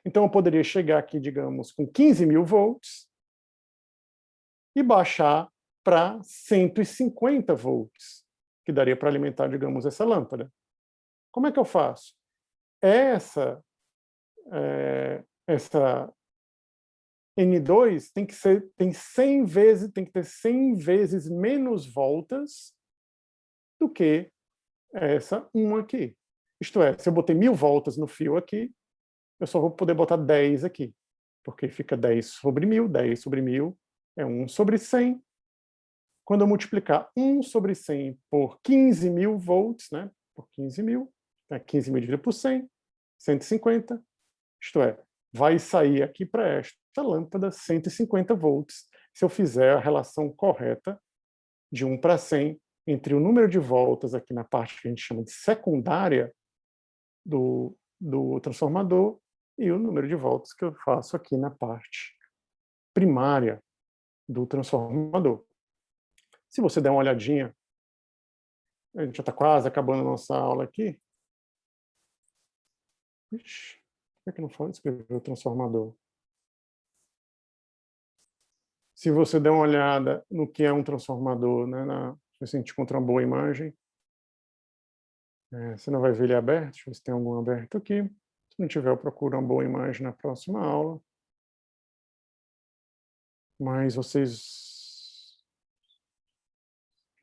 Então, eu poderia chegar aqui, digamos, com 15.000 volts e baixar para 150 volts, que daria para alimentar, digamos, essa lâmpada. Como é que eu faço? Essa N2 tem que ter 100 vezes menos voltas do que essa 1 aqui. Isto é, se eu botei 1.000 voltas no fio aqui, eu só vou poder botar 10 aqui, porque fica 10 sobre 1.000, 10 sobre 1.000 é 1 sobre 100. Quando eu multiplicar 1 sobre 100 por 15.000 volts, né, por 15.000, 15.000 dividido por 100, 150, isto é, vai sair aqui para esta lâmpada 150 volts, se eu fizer a relação correta de 1 para 100 entre o número de voltas aqui na parte que a gente chama de secundária do transformador e o número de voltas que eu faço aqui na parte primária do transformador. Se você der uma olhadinha, a gente já está quase acabando a nossa aula aqui. Ixi, por que não fala escrever o transformador? Se você der uma olhada no que é um transformador, né, se a gente encontra uma boa imagem, você não vai ver ele aberto, deixa eu ver se tem algum aberto aqui. Se não tiver, eu procuro uma boa imagem na próxima aula. Mas vocês...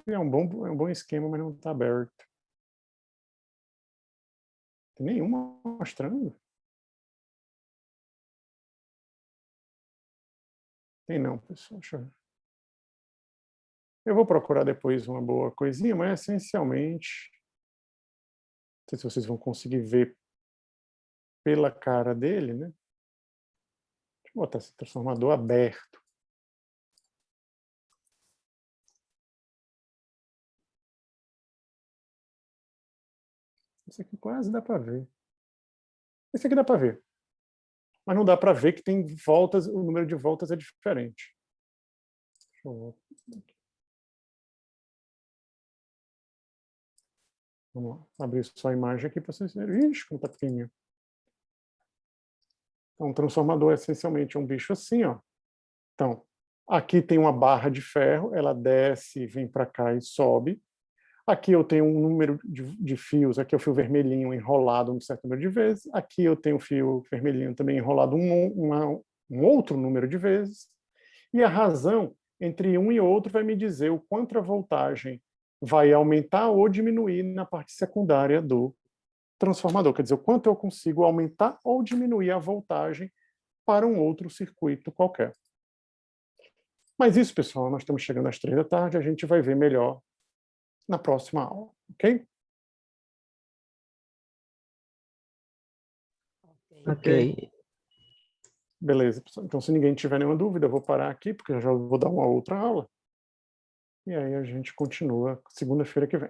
É um bom esquema, mas não está aberto. Tem nenhuma mostrando? Tem não, pessoal. Deixa eu ver. Eu vou procurar depois uma boa coisinha, mas essencialmente... Não sei se vocês vão conseguir ver pela cara dele, né? Deixa eu botar esse transformador aberto. Esse aqui quase dá para ver. Esse aqui dá para ver. Mas não dá para ver que tem voltas, o número de voltas é diferente. Deixa eu... Vamos lá, abrir só a imagem aqui para vocês verem. Ixi, como está pequenininho. Então, o transformador é essencialmente um bicho assim, ó. Então, aqui tem uma barra de ferro, ela desce, vem para cá e sobe. Aqui eu tenho um número de fios, aqui é o fio vermelhinho enrolado um certo número de vezes. Aqui eu tenho o fio vermelhinho também enrolado um outro número de vezes. E a razão entre um e outro vai me dizer o quanto a voltagem vai aumentar ou diminuir na parte secundária do transformador. Quer dizer, o quanto eu consigo aumentar ou diminuir a voltagem para um outro circuito qualquer. Mas isso, pessoal, nós estamos chegando às 3 da tarde, a gente vai ver melhor na próxima aula, ok? Ok. Beleza, pessoal. Então, se ninguém tiver nenhuma dúvida, eu vou parar aqui, porque eu já vou dar uma outra aula. E aí a gente continua segunda-feira que vem.